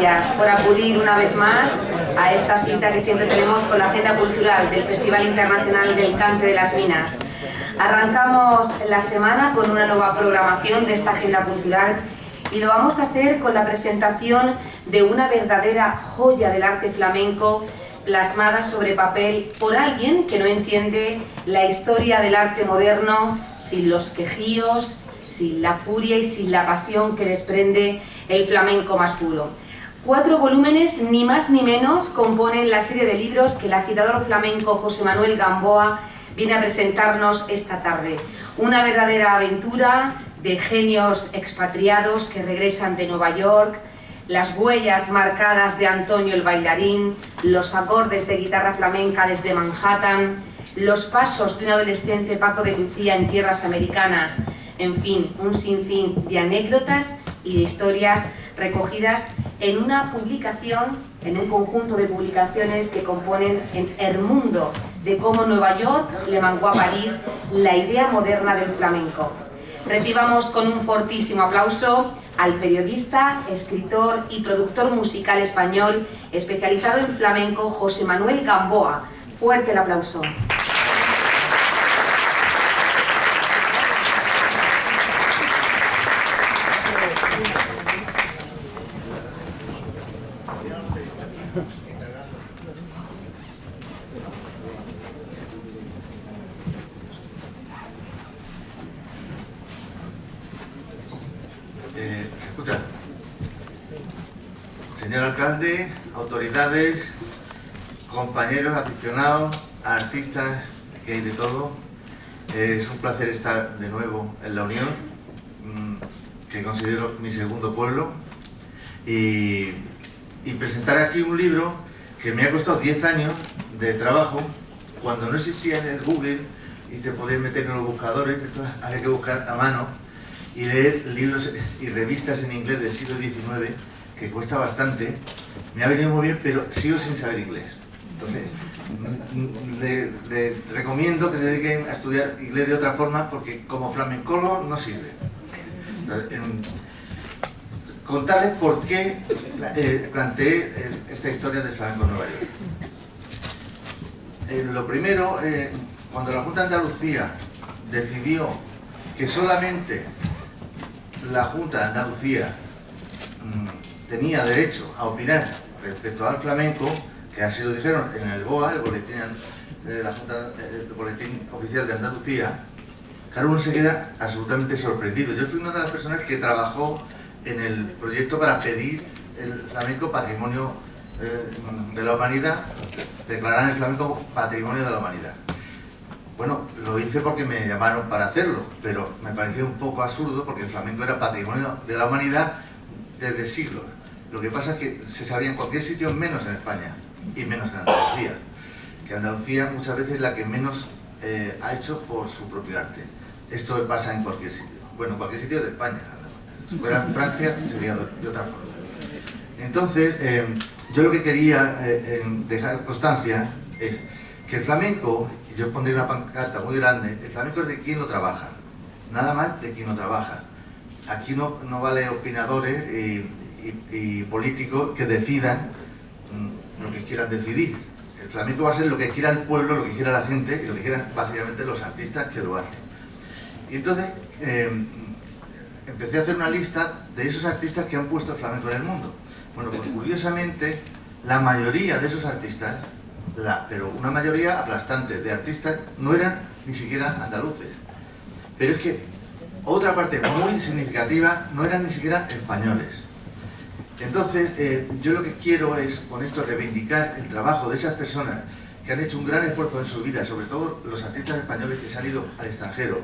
gracias por acudir una vez más a esta cita que siempre tenemos con la agenda cultural del Festival Internacional del Cante de las Minas. Arrancamos la semana con una nueva programación de esta agenda cultural y lo vamos a hacer con la presentación de una verdadera joya del arte flamenco plasmada sobre papel por alguien que no entiende la historia del arte moderno sin los quejíos, sin la furia y sin la pasión que desprende el flamenco más puro. 4 volúmenes, ni más ni menos, componen la serie de libros que el agitador flamenco José Manuel Gamboa viene a presentarnos esta tarde. Una verdadera aventura de genios expatriados que regresan de Nueva York, las huellas marcadas de Antonio el bailarín, los acordes de guitarra flamenca desde Manhattan, los pasos de un adolescente Paco de Lucía en tierras americanas, en fin, un sinfín de anécdotas y de historias recogidas en una publicación, en un conjunto de publicaciones que componen en Hermundo, de cómo Nueva York le mangó a París la idea moderna del flamenco. Recibamos con un fortísimo aplauso al periodista, escritor y productor musical español especializado en flamenco, José Manuel Gamboa. Fuerte el aplauso. ¿Se escucha? Señor alcalde, autoridades, compañeros, aficionados, artistas, que hay de todo. Es un placer estar de nuevo en La Unión, que considero mi segundo pueblo, y presentar aquí un libro que me ha costado 10 años de trabajo, cuando no existía en el Google y te podías meter en los buscadores, entonces había que buscar a mano y leer libros y revistas en inglés del siglo XIX, que cuesta bastante. Me ha venido muy bien, pero sigo sin saber inglés. Entonces, le recomiendo que se dediquen a estudiar inglés de otra forma, porque como flamencólogo no sirve. Entonces, contarles por qué planteé esta historia del flamenco en Nueva York. Lo primero, cuando la Junta de Andalucía decidió que solamente la Junta de Andalucía tenía derecho a opinar respecto al flamenco, que así lo dijeron en el BOA, el boletín de la Junta, el boletín oficial de Andalucía, claro, uno se queda absolutamente sorprendido. Yo fui una de las personas que trabajó en el proyecto para pedir el flamenco patrimonio de la humanidad, declarar el flamenco patrimonio de la humanidad. Bueno, lo hice porque me llamaron para hacerlo, pero me pareció un poco absurdo porque el flamenco era patrimonio de la humanidad desde siglos. Lo que pasa es que se sabía en cualquier sitio, menos en España y menos en Andalucía, que Andalucía muchas veces es la que menos ha hecho por su propio arte. Esto pasa en cualquier sitio, bueno, en cualquier sitio de España. Si fuera en Francia sería de otra forma. Entonces, yo lo que quería dejar constancia es que el flamenco, y yo pondré una pancarta muy grande, el flamenco es de quien lo trabaja, nada más de quien lo trabaja. Aquí no vale opinadores y políticos que decidan lo que quieran decidir. El flamenco va a ser lo que quiera el pueblo, lo que quiera la gente y lo que quieran básicamente los artistas que lo hacen. Y entonces empecé a hacer una lista de esos artistas que han puesto el flamenco en el mundo. Bueno, pues curiosamente la mayoría de esos artistas, pero una mayoría aplastante de artistas, no eran ni siquiera andaluces. Pero es que otra parte muy significativa no eran ni siquiera españoles. Entonces, yo lo que quiero es, con esto, reivindicar el trabajo de esas personas que han hecho un gran esfuerzo en su vida, sobre todo los artistas españoles que se han ido al extranjero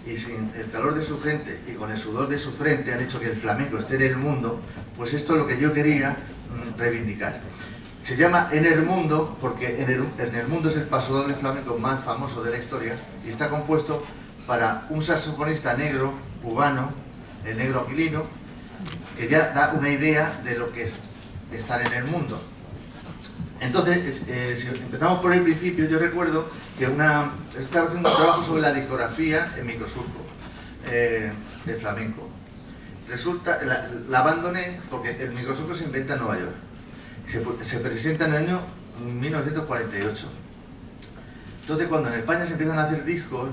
y sin el calor de su gente y con el sudor de su frente han hecho que el flamenco esté en el mundo. Pues esto es lo que yo quería reivindicar. Se llama En el Mundo porque en el Mundo es el pasodoble flamenco más famoso de la historia y está compuesto para un saxofonista negro, cubano, el negro Aquilino, que ya da una idea de lo que es estar en el mundo. Entonces, si empezamos por el principio, yo recuerdo que estaba haciendo un trabajo sobre la discografía en Microsurco, de flamenco. resulta, la abandoné porque el microsurco se inventa en Nueva York. Se presenta en el año 1948. Entonces, cuando en España se empiezan a hacer discos,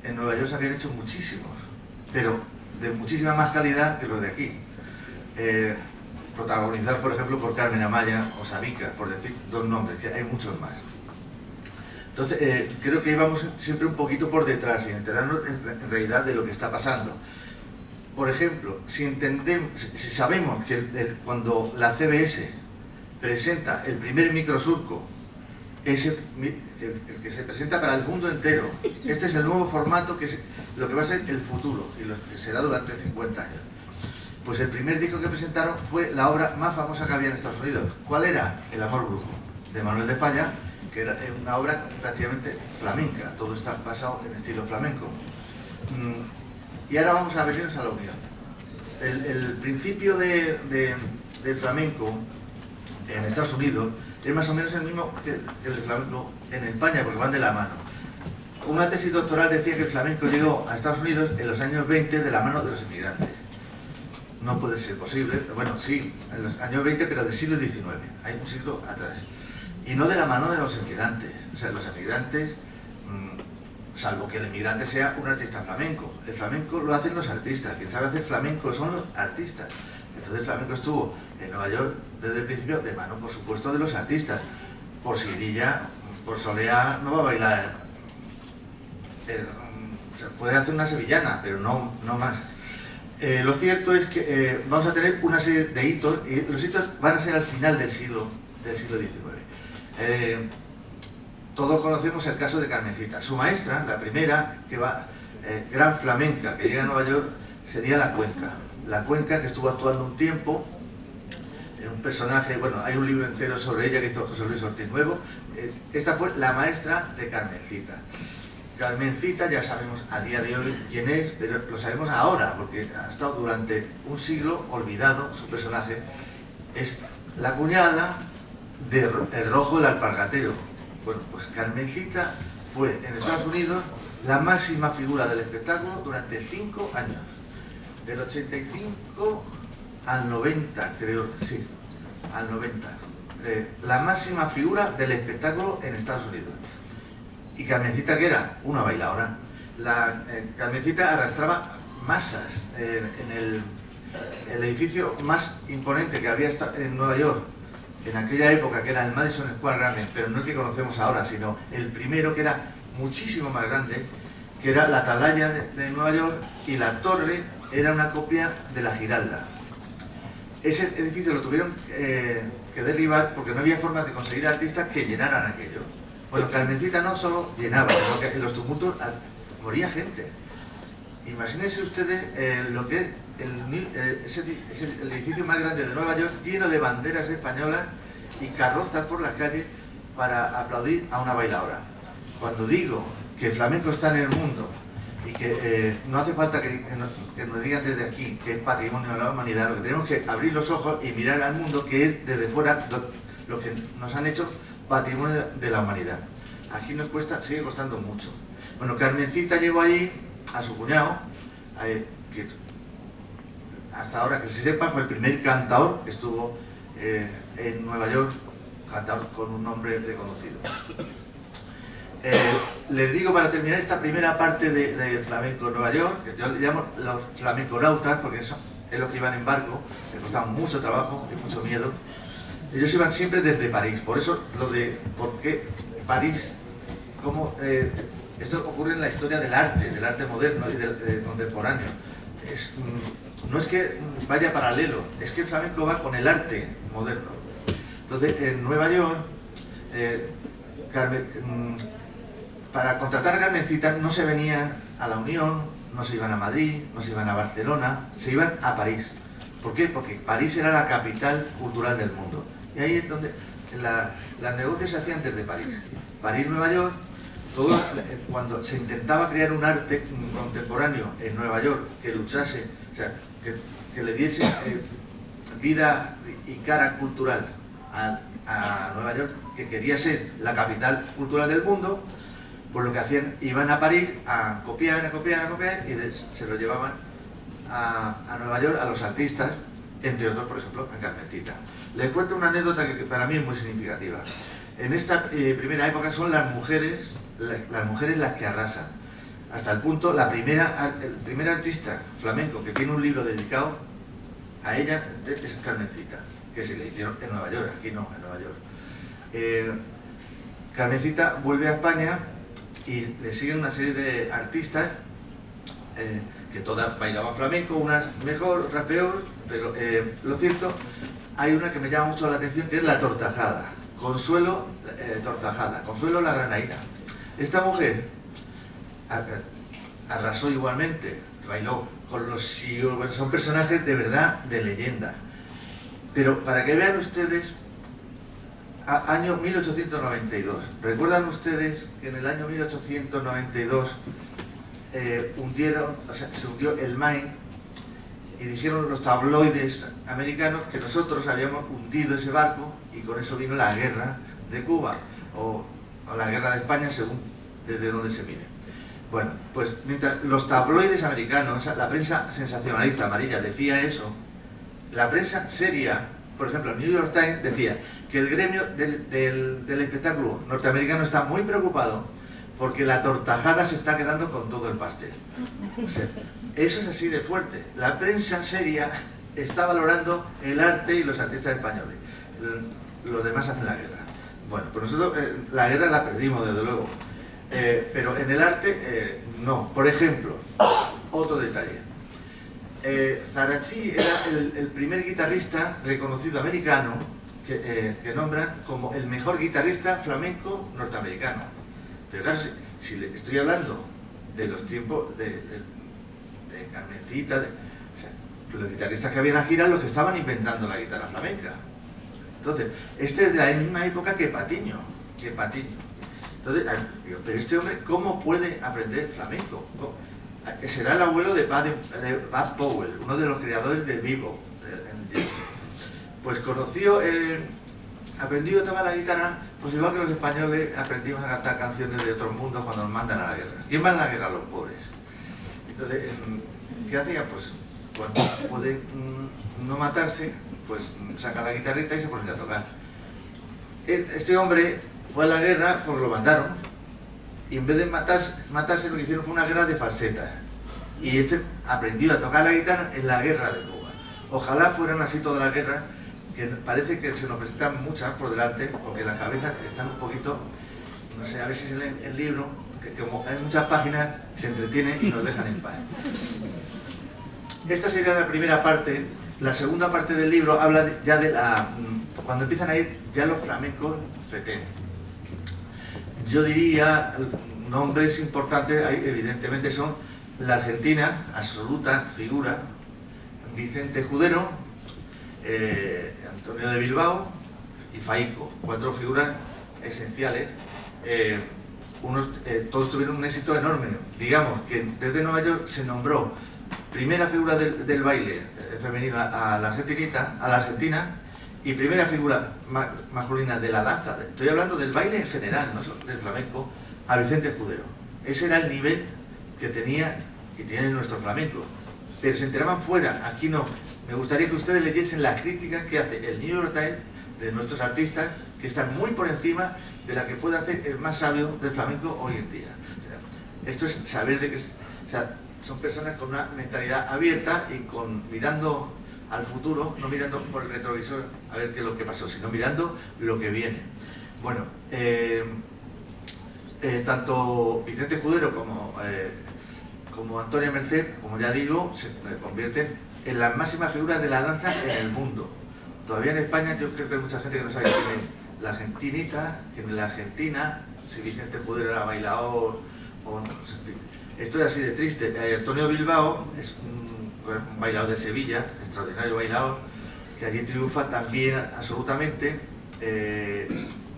en Nueva York se habían hecho muchísimos, pero de muchísima más calidad que los de aquí. Protagonizados, por ejemplo, por Carmen Amaya o Sabica, por decir dos nombres, que hay muchos más. Entonces, creo que íbamos siempre un poquito por detrás y enterarnos en realidad de lo que está pasando. Por ejemplo, si sabemos que cuando la CBS presenta el primer microsurco, el que se presenta para el mundo entero, este es el nuevo formato, que es lo que va a ser el futuro y lo que será durante 50 años. Pues el primer disco que presentaron fue la obra más famosa que había en Estados Unidos. ¿Cuál era? El Amor Brujo, de Manuel de Falla, que era una obra prácticamente flamenca, todo está basado en estilo flamenco. Y ahora vamos a venirnos a la unión. El principio del flamenco en Estados Unidos es más o menos el mismo que el flamenco en España, porque van de la mano. Una tesis doctoral decía que el flamenco llegó a Estados Unidos en los años 20 de la mano de los inmigrantes. No puede ser posible, bueno, sí, en los años 20, pero del siglo XIX, hay un siglo atrás. Y no de la mano de los inmigrantes. O sea, los inmigrantes, salvo que el inmigrante sea un artista flamenco. El flamenco lo hacen los artistas. Quien sabe hacer flamenco son los artistas. Entonces el flamenco estuvo en Nueva York desde el principio de mano, por supuesto, de los artistas. Por Sirilla, por Soleá no va a bailar. Se puede hacer una sevillana, pero no más. Lo cierto es que vamos a tener una serie de hitos, y los hitos van a ser al final del siglo XIX. Todos conocemos el caso de Carmencita. Su maestra, la primera, gran flamenca, que llega a Nueva York, sería La Cuenca. La Cuenca, que estuvo actuando un tiempo, un personaje, bueno, hay un libro entero sobre ella que hizo José Luis Ortiz Nuevo. Esta fue la maestra de Carmencita. Carmencita ya sabemos a día de hoy quién es, pero lo sabemos ahora, porque ha estado durante un siglo olvidado su personaje. Es la cuñada de El Rojo del Alpargatero. Bueno, pues Carmencita fue en Estados Unidos la máxima figura del espectáculo durante 5 años. Del 85 al 90, creo, sí, al 90. La máxima figura del espectáculo en Estados Unidos. Y Carmencita, que era una bailadora, Carmencita arrastraba masas en el edificio más imponente que había en Nueva York en aquella época, que era el Madison Square Garden, pero no el que conocemos ahora, sino el primero, que era muchísimo más grande, que era la Atalaya de Nueva York, y la torre era una copia de la Giralda. Ese edificio lo tuvieron que derribar porque no había forma de conseguir artistas que llenaran aquello. Bueno, Carmencita no solo llenaba, sino que en los tumultos moría gente. Imagínense ustedes lo que es el edificio más grande de Nueva York, lleno de banderas españolas y carrozas por las calles para aplaudir a una bailadora. Cuando digo que el flamenco está en el mundo y que no hace falta que nos digan desde aquí que es patrimonio de la humanidad, lo que tenemos que abrir los ojos y mirar al mundo, que es desde fuera lo que nos han hecho patrimonio de la humanidad. Aquí nos sigue costando mucho. Bueno, Carmencita llevó allí a su cuñado, que hasta ahora que se sepa fue el primer cantador que estuvo en Nueva York, cantador con un nombre reconocido. Les digo, para terminar esta primera parte de flamenco en Nueva York, que yo le llamo los flamenconautas, porque eso es lo que iban en barco, les costaba mucho trabajo y mucho miedo. Ellos iban siempre desde París, por eso lo de por qué París, cómo esto ocurre en la historia del arte moderno y del contemporáneo. No es que vaya paralelo, es que el flamenco va con el arte moderno. Entonces, en Nueva York, para contratar a Carmencita no se venían a la Unión, no se iban a Madrid, no se iban a Barcelona, se iban a París. ¿Por qué? Porque París era la capital cultural del mundo. Y ahí es donde los negocios se hacían desde París. París-Nueva York, cuando se intentaba crear un arte contemporáneo en Nueva York que luchase, o sea, que le diese vida y cara cultural a Nueva York, que quería ser la capital cultural del mundo, pues lo que hacían, iban a París a copiar y se lo llevaban a Nueva York a los artistas, entre otros, por ejemplo, a Carmencita. Les cuento una anécdota que para mí es muy significativa. En esta primera época son las mujeres las que arrasan. Hasta el punto, el primer artista flamenco que tiene un libro dedicado a ella es Carmencita, que se le hicieron en Nueva York, aquí no, en Nueva York. Carmencita vuelve a España y le siguen una serie de artistas que todas bailaban flamenco, unas mejor, otras peor, pero lo cierto, hay una que me llama mucho la atención, que es la Tortajada, Consuelo Tortajada, Consuelo la Granaína. Esta mujer arrasó igualmente, bailó con los Sios, bueno, son personajes de verdad de leyenda. Pero para que vean ustedes, año 1892, ¿recuerdan ustedes que en el año 1892 se hundió el Maine y dijeron los tabloides americanos que nosotros habíamos hundido ese barco y con eso vino la guerra de Cuba o la guerra de España, según desde donde se mire? Bueno, pues mientras los tabloides americanos, la prensa sensacionalista amarilla decía eso, la prensa seria, por ejemplo el New York Times, decía que el gremio del espectáculo norteamericano está muy preocupado porque la Tortajada se está quedando con todo el pastel. O sea, eso es así de fuerte. La prensa seria está valorando el arte y los artistas españoles. Los demás hacen la guerra. Bueno, pues nosotros la guerra la perdimos, desde luego. Pero en el arte, no. Por ejemplo, otro detalle. Zaracchi era el primer guitarrista reconocido americano que nombran como el mejor guitarrista flamenco norteamericano. Pero claro, si le estoy hablando de los tiempos de Carmencita, o sea, los guitarristas que habían aquí eran los que estaban inventando la guitarra flamenca. Entonces, este es de la misma época que Patiño. Entonces, digo, pero este hombre, ¿cómo puede aprender flamenco? Será el abuelo de Bud Powell, uno de los creadores del bebop. Pues aprendió a tocar la guitarra, pues igual que los españoles aprendimos a cantar canciones de otros mundos cuando nos mandan a la guerra. ¿Quién va a la guerra? Los pobres. Entonces, ¿qué hacía? Pues cuando puede no matarse, pues saca la guitarrita y se pone a tocar. Este hombre fue a la guerra porque lo mandaron, y en vez de matarse lo que hicieron fue una guerra de falsetas. Y este aprendió a tocar la guitarra en la guerra de Cuba. Ojalá fueran así todas las guerras, que parece que se nos presentan muchas por delante, porque las cabezas están un poquito, no sé, a ver si se leen el libro, que como hay muchas páginas, se entretienen y nos dejan en paz. Esta sería la primera parte. La segunda parte del libro habla ya de cuando empiezan a ir ya los flamencos fetén. Yo diría, nombres importantes, evidentemente son la Argentina, absoluta figura, Vicente Escudero, Antonio de Bilbao y Faico, 4 figuras esenciales. Todos tuvieron un éxito enorme. Digamos que desde Nueva York se nombró primera figura del baile femenino a la Argentina, y primera figura masculina de la danza, estoy hablando del baile en general, no solo del flamenco, a Vicente Escudero. Ese era el nivel que tenía y tiene nuestro flamenco. Pero se enteraban fuera, aquí no. Me gustaría que ustedes leyesen las críticas que hace el New York Times de nuestros artistas, que están muy por encima de la que puede hacer el más sabio del flamenco hoy en día. O sea, esto es saber de que... O sea, son personas con una mentalidad abierta y mirando al futuro, no mirando por el retrovisor a ver qué es lo que pasó, sino mirando lo que viene. Bueno, tanto Vicente Escudero como Antonia Merced, como ya digo, se convierten en las máximas figuras de la danza en el mundo. Todavía en España yo creo que hay mucha gente que no sabe quién es la argentinita, quién es la argentina, si Vicente Escudero era bailador o no, en fin. Esto es así de triste. Antonio Bilbao es un bailador de Sevilla, extraordinario bailador, que allí triunfa también absolutamente,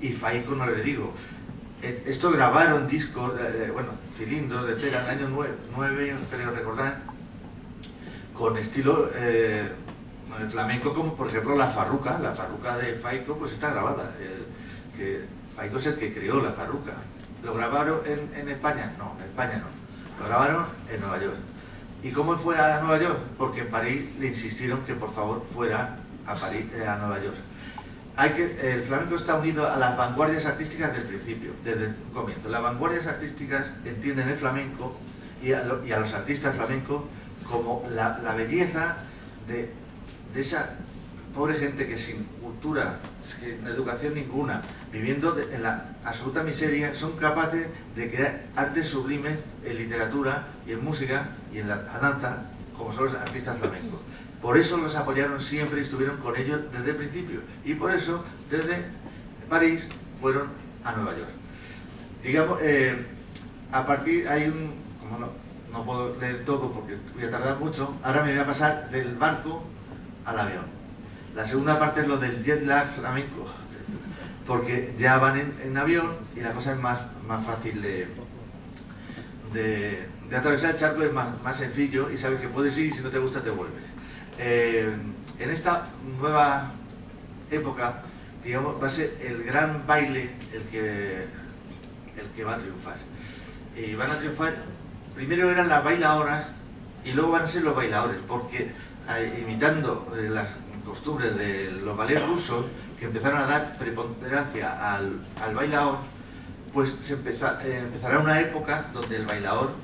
y Faico no le digo. Esto grabaron discos, cilindros de cera en el año 9, creo recordar, con estilo flamenco, como por ejemplo la farruca de Faico, pues está grabada. Que Faico es el que creó la farruca. ¿Lo grabaron en España? No, en España no. Lo grabaron en Nueva York. ¿Y cómo fue a Nueva York? Porque en París le insistieron que por favor fuera a Nueva York. El flamenco está unido a las vanguardias artísticas del principio, desde el comienzo. Las vanguardias artísticas entienden el flamenco y a los artistas flamencos como la belleza de esa pobre gente que sin cultura, sin educación ninguna, viviendo en la absoluta miseria, son capaces de crear arte sublime en literatura y en música y en la danza, como son los artistas flamencos. Por eso los apoyaron siempre y estuvieron con ellos desde el principio. Y por eso, desde París, fueron a Nueva York. Digamos, a partir, como no puedo leer todo porque voy a tardar mucho, ahora me voy a pasar del barco al avión. La segunda parte es lo del jet lag flamenco, porque ya van en avión y la cosa es más fácil de atravesar el charco, es más sencillo y sabes que puedes ir y si no te gusta te vuelves. En esta nueva época, digamos, va a ser el gran baile el que va a triunfar. Y van a triunfar, primero eran las bailadoras y luego van a ser los bailadores, porque imitando las costumbres de los ballets rusos, que empezaron a dar preponderancia al bailador, pues empezará una época donde el bailador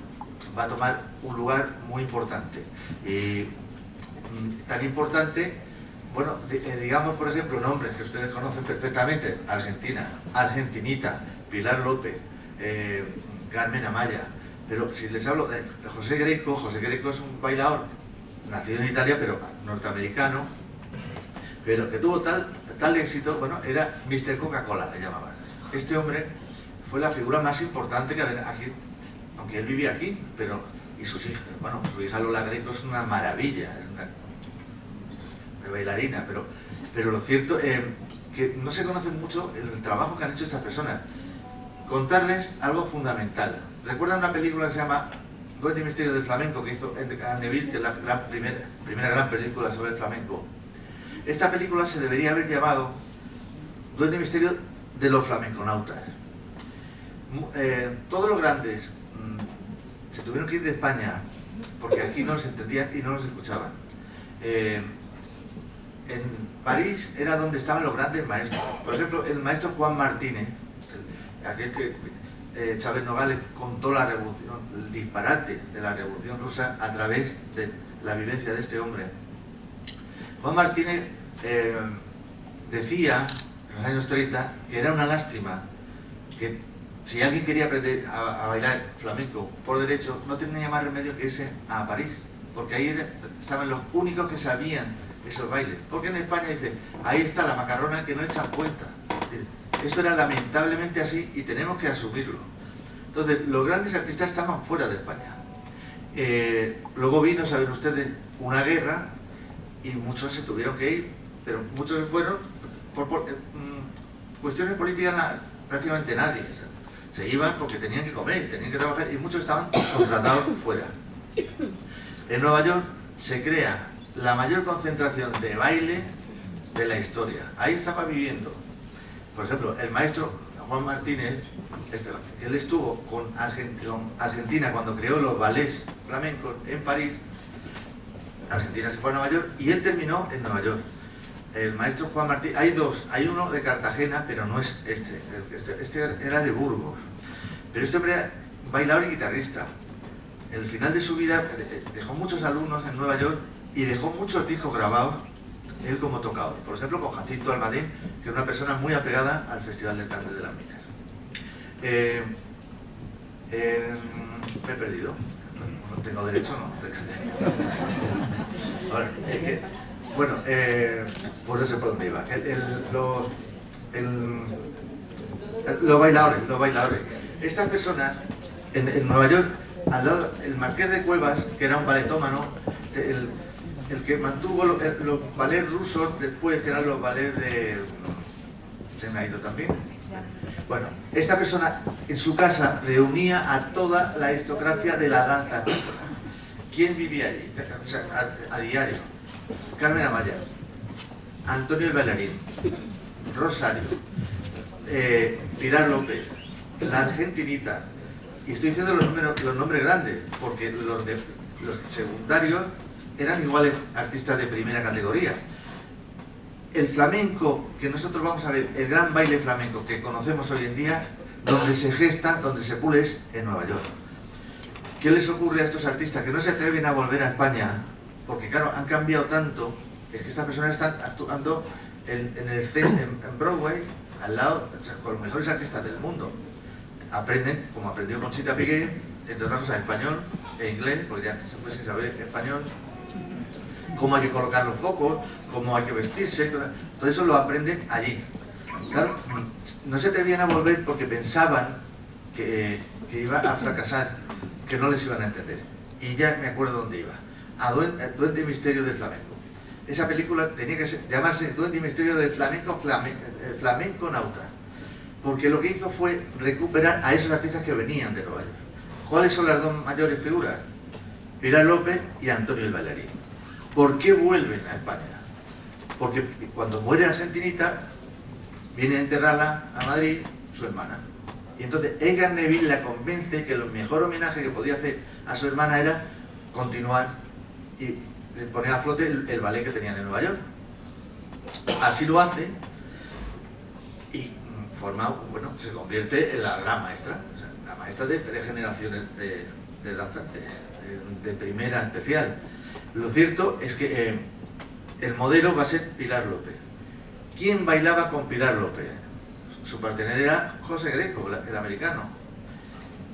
va a tomar un lugar muy importante. Tan importante, bueno, digamos por ejemplo nombres que ustedes conocen perfectamente: Argentina, Argentinita, Pilar López, Carmen Amaya. Pero si les hablo de José Greco es un bailador nacido en Italia pero norteamericano, pero que tuvo tal éxito, bueno, era Mr. Coca-Cola, le llamaban. Este hombre fue la figura más importante que había aquí, aunque él vivía aquí, pero y sus hijas, bueno, su hija Lola Greco es una maravilla, es una bailarina, pero lo cierto es que no se conoce mucho el trabajo que han hecho estas personas. Contarles algo fundamental. ¿Recuerdan una película que se llama Duende y Misterio del Flamenco, que hizo Anne Neville, que es la primera gran película sobre el flamenco? Esta película se debería haber llamado Duende y Misterio de los flamenconautas. Todos los grandes se tuvieron que ir de España porque aquí no los entendían y no los escuchaban. En París era donde estaban los grandes maestros. Por ejemplo, el maestro Juan Martínez, aquel que Chávez Nogales contó la revolución, el disparate de la revolución rusa a través de la vivencia de este hombre. Juan Martínez decía en los años 30 que era una lástima que si alguien quería aprender a bailar flamenco por derecho, no tenía más remedio que irse a París, porque ahí estaban los únicos que sabían esos bailes. Porque en España dice, ahí está la macarrona que no echan cuenta. Esto era lamentablemente así y tenemos que asumirlo. Entonces, los grandes artistas estaban fuera de España. Luego vino, saben ustedes, una guerra y muchos se tuvieron que ir, pero muchos se fueron por cuestiones políticas, prácticamente nadie. O sea, se iban porque tenían que comer, tenían que trabajar y muchos estaban contratados fuera. En Nueva York se crea la mayor concentración de baile de la historia. Ahí estaba viviendo, por ejemplo, el maestro Juan Martínez, él estuvo con Argentina cuando creó los ballets flamencos en París. Argentina se fue a Nueva York y él terminó en Nueva York. El maestro Juan Martínez, hay dos, hay uno de Cartagena, pero no es este era de Burgos. Pero este hombre era bailador y guitarrista. El final de su vida dejó muchos alumnos en Nueva York y dejó muchos discos grabados, él como tocador. Por ejemplo, con Jacinto Almadén, que es una persona muy apegada al Festival del Cante de las Minas. Me he perdido. No tengo derecho, ¿no? Ahora, bueno, por eso es por donde iba. Los bailadores. Estas personas, en Nueva York, al lado, el Marqués de Cuevas, que era un balletómano, el que mantuvo los ballets rusos después, que eran los ballets de... se me ha ido también. Bueno, esta persona en su casa reunía a toda la aristocracia de la danza. ¿Quién vivía allí? O sea, a diario. Carmen Amaya, Antonio el bailarín, Rosario, Pilar López, la Argentinita. Y estoy diciendo los nombres grandes, porque los de Los secundarios eran iguales artistas de primera categoría. El flamenco, que nosotros vamos a ver, el gran baile flamenco que conocemos hoy en día, donde se gesta, donde se pule, es en Nueva York. ¿Qué les ocurre a estos artistas? Que no se atreven a volver a España, porque claro, han cambiado tanto, es que estas personas están actuando en Broadway, al lado, o sea, con los mejores artistas del mundo. Aprenden, como aprendió Conchita Piqué, entre otras cosas, español e inglés, porque ya se fue sin saber español, cómo hay que colocar los focos, cómo hay que vestirse, todo eso lo aprenden allí. Claro, no se atrevían a volver porque pensaban que iba a fracasar, que no les iban a entender. Y ya me acuerdo dónde iba, a Duende y Misterio del Flamenco. Esa película tenía que llamarse Duende y Misterio del Flamenco, Flamenco Nauta, porque lo que hizo fue recuperar a esos artistas que venían de Nueva York. ¿Cuáles son las dos mayores figuras? Pilar López y Antonio el Bailarín. ¿Por qué vuelven a España? Porque cuando muere Argentinita, viene a enterrarla a Madrid su hermana. Y entonces Edgar Neville la convence que el mejor homenaje que podía hacer a su hermana era continuar y poner a flote el ballet que tenían en Nueva York. Así lo hace y bueno, se convierte en la gran maestra, o sea, la maestra de 3 generaciones de danzantes, de primera especial. Lo cierto es que el modelo va a ser Pilar López. ¿Quién bailaba con Pilar López? Su partener era José Greco, el americano.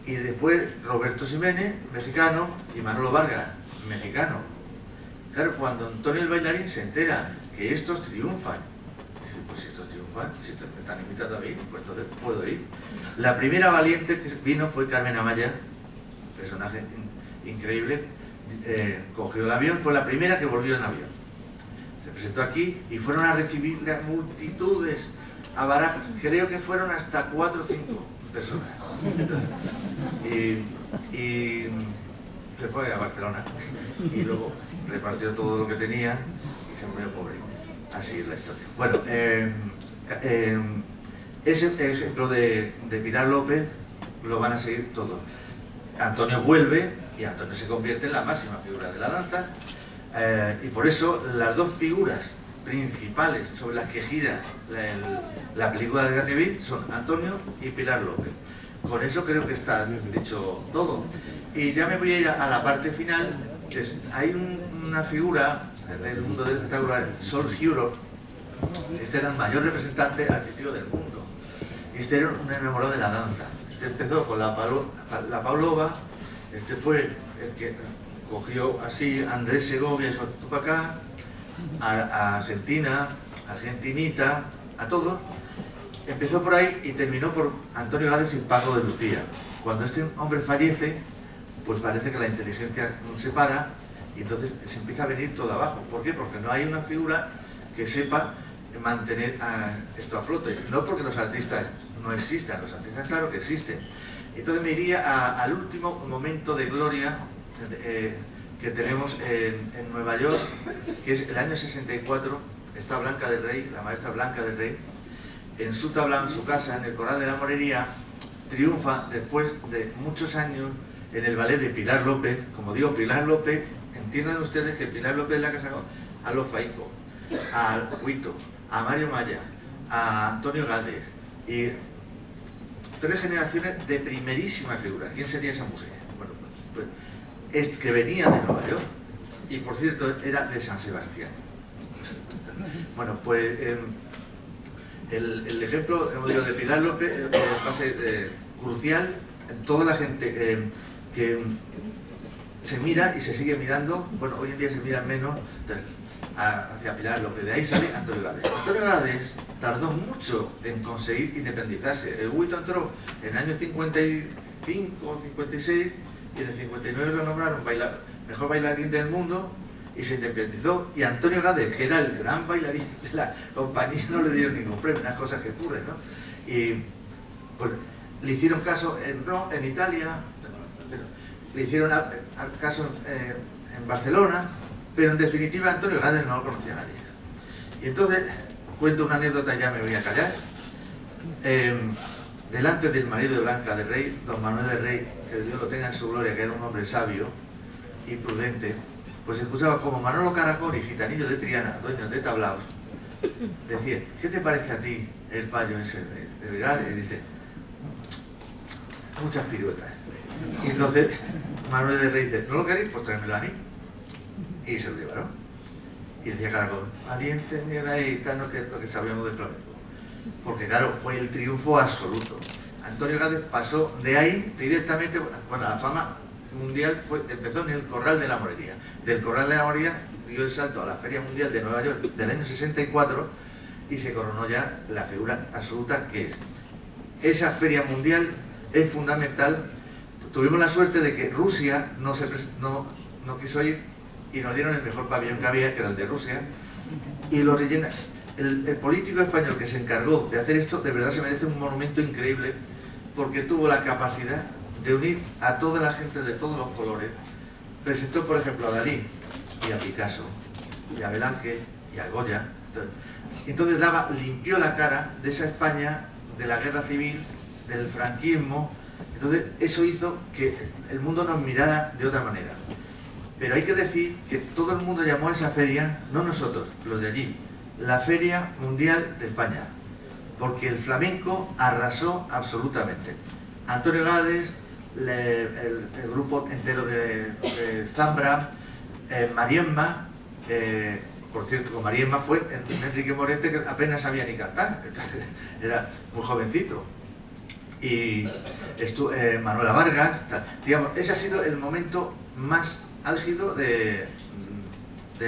Y después Roberto Ximénez, mexicano, y Manolo Vargas, mexicano. Claro, cuando Antonio el Bailarín se entera que estos triunfan, dice, pues si estos triunfan, si me están invitando a mí, pues entonces puedo ir. La primera valiente que vino fue Carmen Amaya, personaje increíble. Cogió el avión, fue la primera que volvió en avión. Se presentó aquí y fueron a recibirle a multitudes a Barajas, creo que fueron hasta 4 o 5 personas. Y se fue a Barcelona y luego repartió todo lo que tenía y se murió pobre. Así es la historia. Bueno, ese ejemplo de Pilar López lo van a seguir todos. Antonio vuelve y Antonio se convierte en la máxima figura de la danza, y por eso las dos figuras principales sobre las que gira la película de Garnier son Antonio y Pilar López. Con eso creo que está dicho todo. Y ya me voy a ir a la parte final. Hay una figura del mundo del espectáculo, Sol Giuro. Este era el mayor representante artístico del mundo. Este era un enamorado de la danza. Este empezó con la Pavlova. Este fue el que cogió así a Andrés Segovia y dijo, tú para acá, a Argentina, Argentinita, a todos. Empezó por ahí y terminó por Antonio Gades y Paco de Lucía. Cuando este hombre fallece, pues parece que la inteligencia se para y entonces se empieza a venir todo abajo. ¿Por qué? Porque no hay una figura que sepa mantener esto a flote. No porque los artistas no existan, los artistas claro que existen. Entonces me iría al último momento de gloria que tenemos en Nueva York, que es el año 64. Está Blanca del Rey, la maestra Blanca del Rey, en su tablao, en su casa, en el Corral de la Morería, triunfa después de muchos años en el ballet de Pilar López. Como digo, Pilar López, entiendan ustedes que Pilar López es la que sacó a Los Faico, a Huito, a Mario Maya, a Antonio Gades, y 3 generaciones de primerísima figura. ¿Quién sería esa mujer? Bueno, pues es que venía de Nueva York y por cierto era de San Sebastián. Bueno, pues el ejemplo de Pilar López va a ser crucial en toda la gente que se mira y se sigue mirando. Bueno, hoy en día se miran menos hacia Pilar López. De ahí sale Antonio Gades. Antonio Gades tardó mucho en conseguir independizarse. El Huito entró en el año 55 o 56 y en el 59 lo nombraron mejor bailarín del mundo y se independizó. Y Antonio Gades, que era el gran bailarín de la compañía, no le dieron ningún premio, unas cosas que ocurren, ¿no? Y pues le hicieron caso en Italia, le hicieron caso en Barcelona, pero en definitiva Antonio Gades no lo conocía a nadie. Y entonces cuento una anécdota, ya me voy a callar. Delante del marido de Blanca del Rey, don Manuel del Rey, que Dios lo tenga en su gloria, que era un hombre sabio, y prudente, pues escuchaba como Manolo Caracol y Gitanillo de Triana, dueños de tablaos, decían: ¿qué te parece a ti el payo ese de Gade? Y dice: muchas piruetas. Y entonces Manuel de Rey dice: ¿no lo queréis? Pues tráemelo a mí. Y se lo llevaron. Y decía Caracol: valiente, mierda ahí, tal, lo que sabíamos del flamenco. Porque claro, fue el triunfo absoluto. Antonio Gade pasó de ahí directamente, bueno, la fama mundial empezó en el Corral de la Morería. Del Corral de la Morería dio el salto a la Feria Mundial de Nueva York del año 64 y se coronó ya la figura absoluta que es. Esa Feria Mundial es fundamental. Tuvimos la suerte de que Rusia no quiso ir y nos dieron el mejor pabellón que había, que era el de Rusia, y lo rellena. El político español que se encargó de hacer esto de verdad se merece un monumento increíble, porque tuvo la capacidad de unir a toda la gente de todos los colores. Presentó, por ejemplo, a Dalí y a Picasso y a Velázquez y a Goya. Entonces limpió la cara de esa España de la guerra civil, del franquismo. Entonces eso hizo que el mundo nos mirara de otra manera. Pero hay que decir que todo el mundo llamó a esa feria, no nosotros, los de allí, la Feria Mundial de España, porque el flamenco arrasó absolutamente. Antonio Gades, el grupo entero de Zambra, Mariemma, por cierto, con Mariemma fue Enrique Morente, que apenas sabía ni cantar, era muy jovencito, y Manuela Vargas, digamos, ese ha sido el momento más álgido del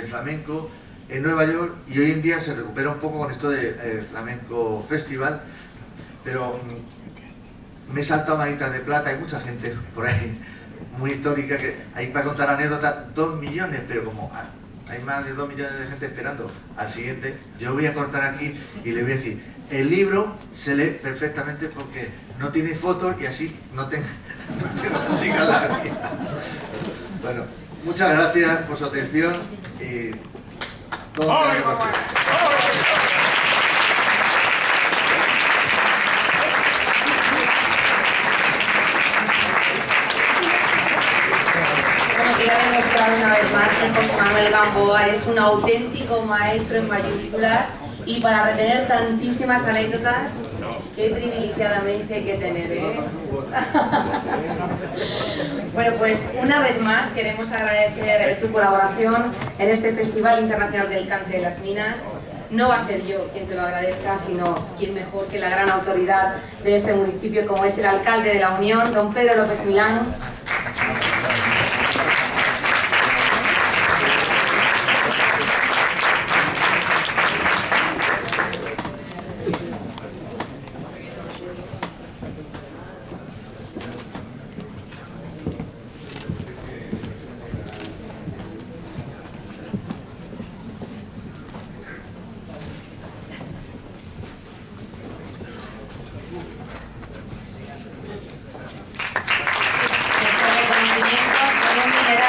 flamenco en Nueva York, y hoy en día se recupera un poco con esto de Flamenco Festival, pero me he saltado Manitas de Plata. Hay mucha gente por ahí muy histórica que hay para contar anécdotas, 2 millones, pero como hay más de 2 millones de gente esperando al siguiente, yo voy a cortar aquí y le voy a decir: el libro se lee perfectamente porque no tiene fotos y así no tengo que explicar la vida. Bueno, muchas gracias por su atención y todo lo que hayamos hecho. Queda demostrado una vez más que José Manuel Gamboa es un auténtico maestro en mayúsculas, y para retener tantísimas anécdotas, qué privilegiadamente hay que tener, ¿eh? Bueno, pues una vez más queremos agradecer tu colaboración en este Festival Internacional del Cante de las Minas. No va a ser yo quien te lo agradezca, sino quien mejor que la gran autoridad de este municipio, como es el alcalde de la Unión, don Pedro López Milán.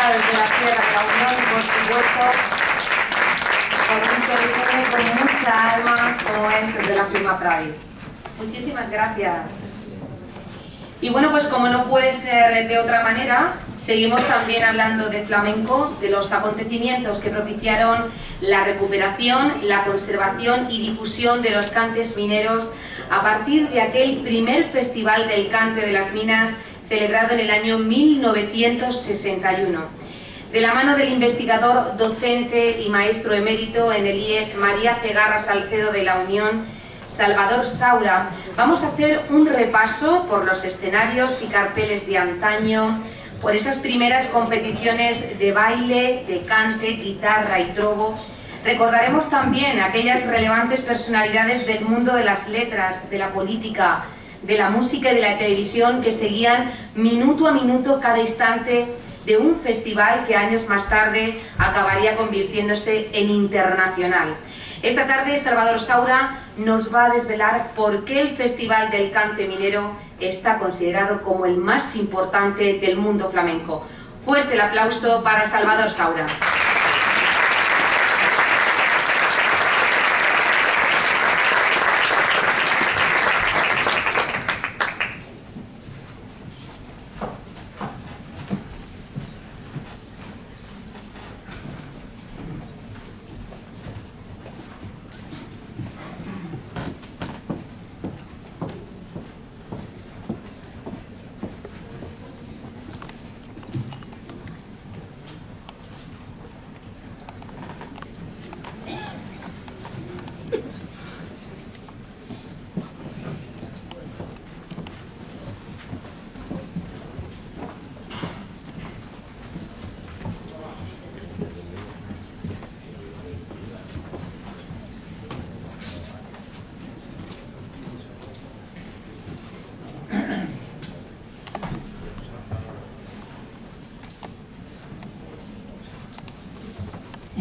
De la Sierra de la Unión y por supuesto con un perfume con mucha alma como es el de la firma Pride. Muchísimas gracias. Y bueno, pues como no puede ser de otra manera, seguimos también hablando de flamenco, de los acontecimientos que propiciaron la recuperación, la conservación y difusión de los cantes mineros a partir de aquel primer Festival del Cante de las Minas celebrado en el año 1961. De la mano del investigador, docente y maestro emérito en el IES María Cegarra Salcedo de la Unión, Salvador Saura, vamos a hacer un repaso por los escenarios y carteles de antaño, por esas primeras competiciones de baile, de cante, guitarra y trobo. Recordaremos también aquellas relevantes personalidades del mundo de las letras, de la política, de la música y de la televisión que seguían minuto a minuto cada instante de un festival que años más tarde acabaría convirtiéndose en internacional. Esta tarde Salvador Saura nos va a desvelar por qué el Festival del Cante Minero está considerado como el más importante del mundo flamenco. Fuerte el aplauso para Salvador Saura.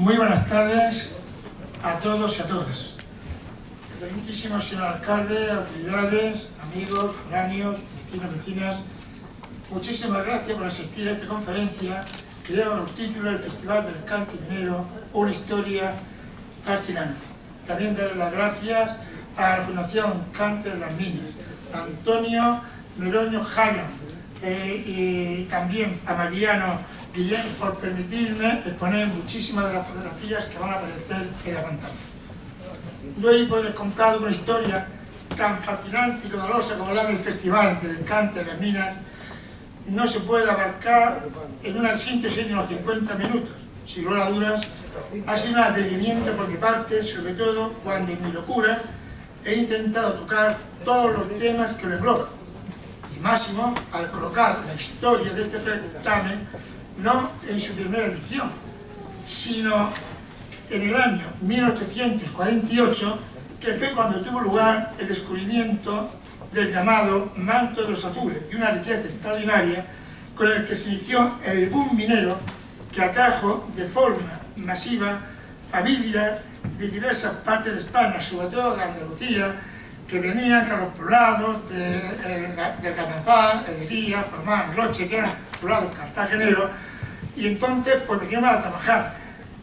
Muy buenas tardes a todos y a todas. Excelentísimo señor alcalde, autoridades, amigos, foráneos, vecinos, vecinas, muchísimas gracias por asistir a esta conferencia que lleva el título del Festival del Cante Minero, una historia fascinante. También doy las gracias a la Fundación Cante de las Minas, a Antonio Meroño Jayan y también a Mariano Guillén por permitirme exponer muchísimas de las fotografías que van a aparecer en la pantalla. Doy por descontado una historia tan fascinante y dolorosa como la del Festival del Cante de las Minas no se puede abarcar en una síntesis de unos 50 minutos. Sin lugar a dudas, ha sido un atrevimiento por mi parte, sobre todo cuando en mi locura he intentado tocar todos los temas que lo engloban. Y máximo, al colocar la historia de este certamen, no en su primera edición, sino en el año 1848, que fue cuando tuvo lugar el descubrimiento del llamado manto de los azules, y una riqueza extraordinaria con el que se inició el boom minero que atrajo de forma masiva familias de diversas partes de España, sobre todo de Andalucía, que venían a los poblados del Garbanzal, Herrería, Palmar, Roche, que eran poblados cartageneros, y entonces pues venían a trabajar.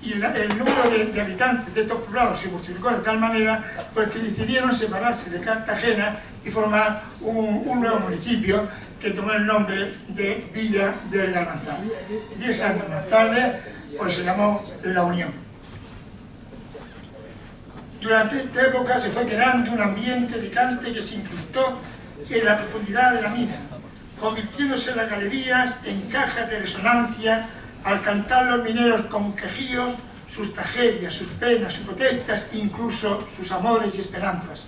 Y el número de habitantes de estos poblados se multiplicó de tal manera pues que decidieron separarse de Cartagena y formar un nuevo municipio que tomó el nombre de Villa del Garbanzal. 10 años más tarde pues se llamó La Unión. Durante esta época se fue creando un ambiente de cante que se incrustó en la profundidad de la mina, convirtiéndose las galerías en cajas de resonancia al cantar los mineros con quejíos sus tragedias, sus penas, sus protestas, incluso sus amores y esperanzas.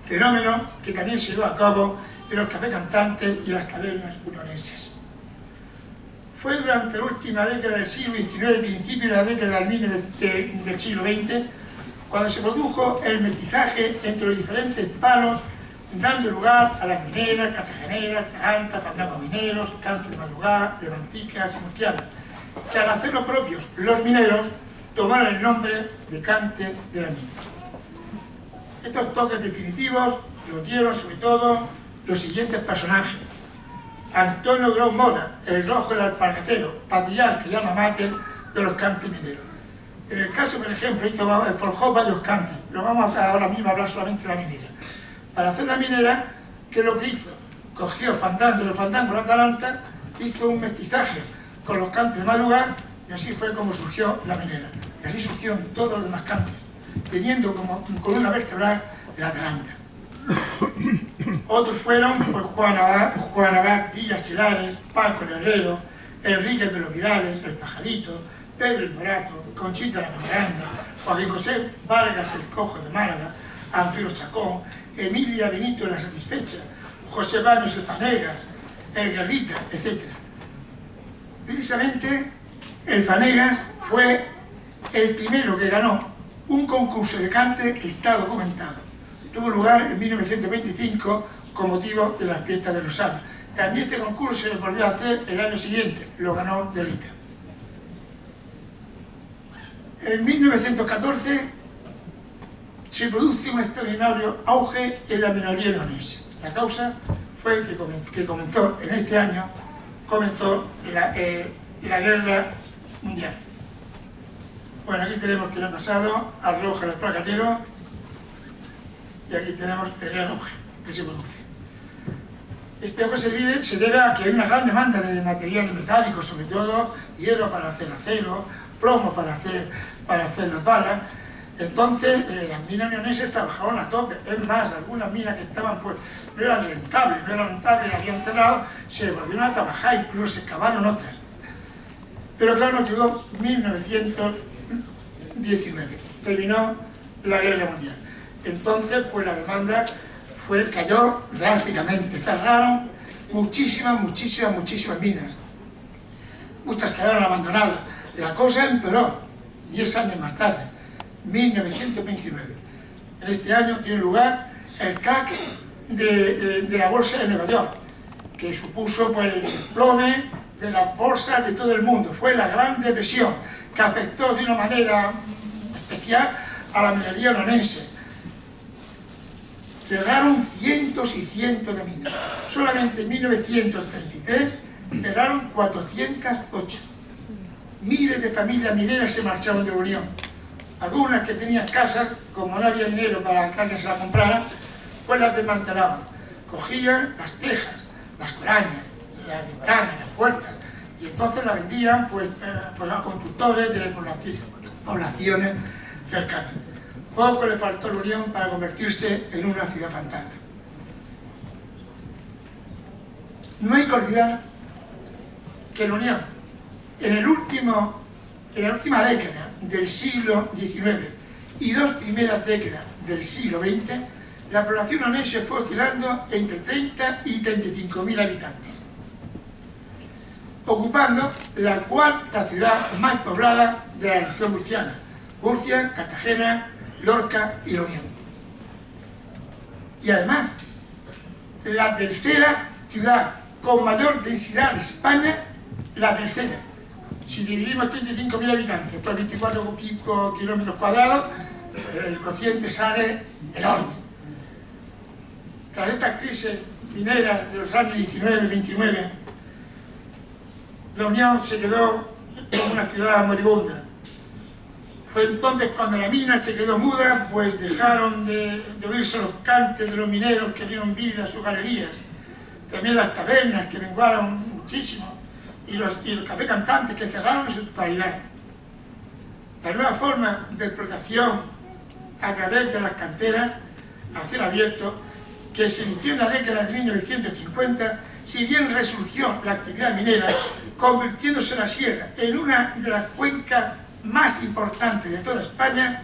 Fenómeno que también se llevó a cabo en los cafés cantantes y las tabernas unioneses. Fue durante la última década del siglo XIX, principio de la década del siglo XX, cuando se produjo el mestizaje entre los diferentes palos, dando lugar a las mineras, cartageneras, tarantas, fandangos mineros, cante de madrugada, levanticas y murcianas, que al hacer lo propios los mineros tomaron el nombre de Cante de las Minas. Estos toques definitivos los dieron sobre todo los siguientes personajes: Antonio Grau Mora, el Rojo el Alpargatero, patriarca y alma mater de los cantes mineros. En el caso, por ejemplo, forjó varios cantes, pero vamos ahora mismo a hablar solamente de la minera. Para hacer la minera, ¿qué es lo que hizo? Cogió los fandangos, la Atalanta, hizo un mestizaje con los cantes de madrugada, y así fue como surgió la minera. Y así surgieron todos los demás cantes, teniendo como columna vertebral la Atalanta. Otros fueron pues, Juan Abad, Díaz Chilares, Paco el Herrero, Enrique de los Vidales, el Pajarito, Pedro el Morato, Conchita la Mineranda, Joaquín José Vargas el Cojo de Málaga, Antonio Chacón, Emilia Benito la Satisfecha, José Baños el Fanegas, el Guerrita, etc. Precisamente el Fanegas fue el primero que ganó un concurso de cante que está documentado. Tuvo lugar en 1925 con motivo de las fiestas de Rosario. También este concurso se volvió a hacer el año siguiente, lo ganó Delita. En 1914 se produce un extraordinario auge en la minoría leonesa. La causa fue que comenzó en este año, comenzó la guerra mundial. Bueno, aquí tenemos que le ha pasado al Rojo el Alpargatero y aquí tenemos el gran auge que se produce. Este auge se debe a que hay una gran demanda de materiales metálicos, sobre todo hierro para hacer acero, plomo para hacer las balas. Entonces las minas leonesas trabajaron a tope. Es más, algunas minas que estaban pues no eran rentables, habían cerrado, se volvieron a trabajar, incluso se excavaron otras. Pero claro, llegó 1919, terminó la guerra mundial. Entonces pues la demanda cayó drásticamente, cerraron muchísimas minas. Muchas quedaron abandonadas. La cosa empeoró 10 años más tarde, 1929. En este año tiene lugar el crack de la bolsa de Nueva York, que supuso pues, el desplome de las bolsas de todo el mundo. Fue la Gran Depresión, que afectó de una manera especial a la minería ononense. Cerraron cientos y cientos de minas. Solamente en 1933 cerraron 408. Miles de familias mineras se marcharon de la Unión. Algunas que tenían casas, como no había dinero para que alguien se la comprara, pues las desmantelaban. Cogían las tejas, las corañas, las ventanas, las puertas, y entonces las vendían pues a constructores de poblaciones cercanas. Poco le faltó a la Unión para convertirse en una ciudad fantasma. No hay que olvidar que la Unión, en la última década del siglo XIX y dos primeras décadas del siglo XX, la población onense fue oscilando entre 30 y 35.000 habitantes, ocupando la cuarta ciudad más poblada de la región murciana: Murcia, Cartagena, Lorca y La Unión. Y además, la tercera ciudad con mayor densidad de España, la tercera. Si dividimos 35.000 habitantes por 24 kilómetros cuadrados, el cociente sale enorme. Tras estas crisis mineras de los años 19 y 29, La Unión se quedó como una ciudad moribunda. Fue entonces cuando la mina se quedó muda, pues dejaron de oírse los cantes de los mineros que dieron vida a sus galerías. También las tabernas, que menguaron muchísimo, y los cafés cantantes, que cerraron en su totalidad. La nueva forma de explotación a través de las canteras a cielo abierto, que se inició en la década de 1950, si bien resurgió la actividad minera, convirtiéndose la sierra en una de las cuencas más importantes de toda España,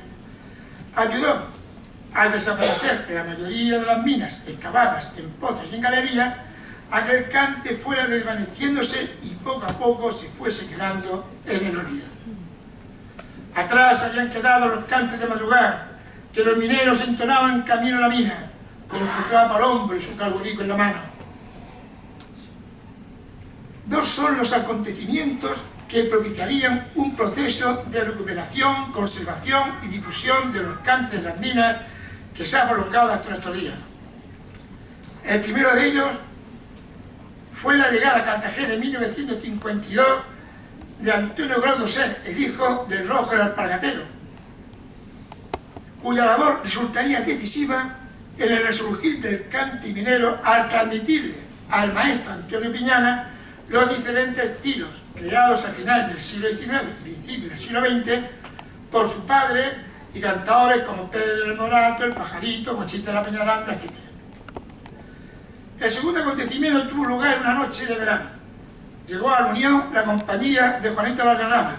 ayudó al desaparecer la mayoría de las minas excavadas en pozos y en galerías, a que el cante fuera desvaneciéndose y poco a poco se fuese quedando en el olvido. Atrás habían quedado los cantes de madrugada, que los mineros entonaban camino a la mina, con su trapa al hombro y su carbonico en la mano. Dos son los acontecimientos que propiciarían un proceso de recuperación, conservación y difusión de los cantes de las minas que se ha prolongado hasta nuestros días. El primero de ellos fue la llegada a Cartagena en 1952 de Antonio Grau Ser, el hijo del Rojo el Alpargatero, cuya labor resultaría decisiva en el resurgir del cante minero al transmitirle al maestro Antonio Piñana los diferentes estilos creados a finales del siglo XIX y principios del siglo XX por su padre y cantadores como Pedro el Morato, el Pajarito, Conchita de la Peñaranda, etc. El segundo acontecimiento tuvo lugar en una noche de verano. Llegó a La Unión la compañía de Juanito Valderrama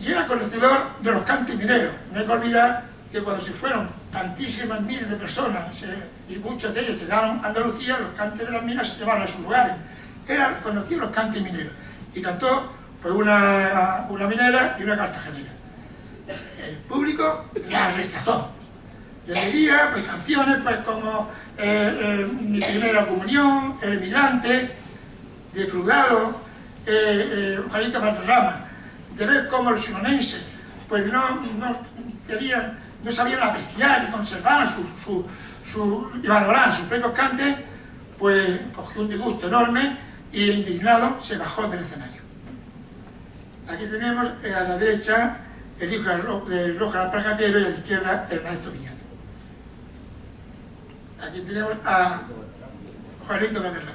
y era conocedor de los cantes mineros. No hay que olvidar que cuando se fueron tantísimas miles de personas y muchos de ellos llegaron a Andalucía, los cantes de las minas se llevaron a sus lugares. Conocía los cantes mineros y cantó pues una minera y una cartagenera. El público la rechazó. Le pedía pues, canciones pues, como Mi primera comunión, El emigrante, Defraudado, Juanito Valderrama, de ver cómo los ononenses pues no sabían apreciar y conservar y valorar sus propios cantes, pues cogió un disgusto enorme y indignado se bajó del escenario. Aquí tenemos a la derecha el hijo del Rojo Alpargatero y a la izquierda el maestro Piñana. Aquí tenemos a Juanito Valderrama.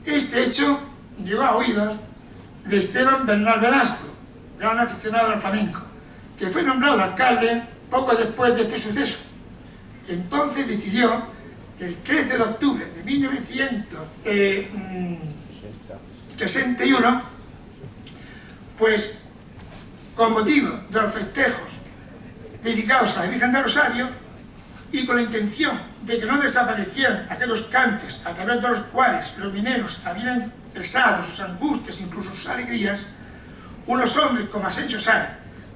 Este hecho llegó a oídos de Esteban Bernal Velasco, gran aficionado al flamenco, que fue nombrado alcalde poco después de este suceso. Entonces decidió que el 13 de octubre de 1961, pues con motivo de los festejos dedicados a la Virgen del Rosario y con la intención de que no desaparecieran aquellos cantes a través de los cuales los mineros habían expresado sus angustias, incluso sus alegrías, unos hombres como Asencio Sáenz,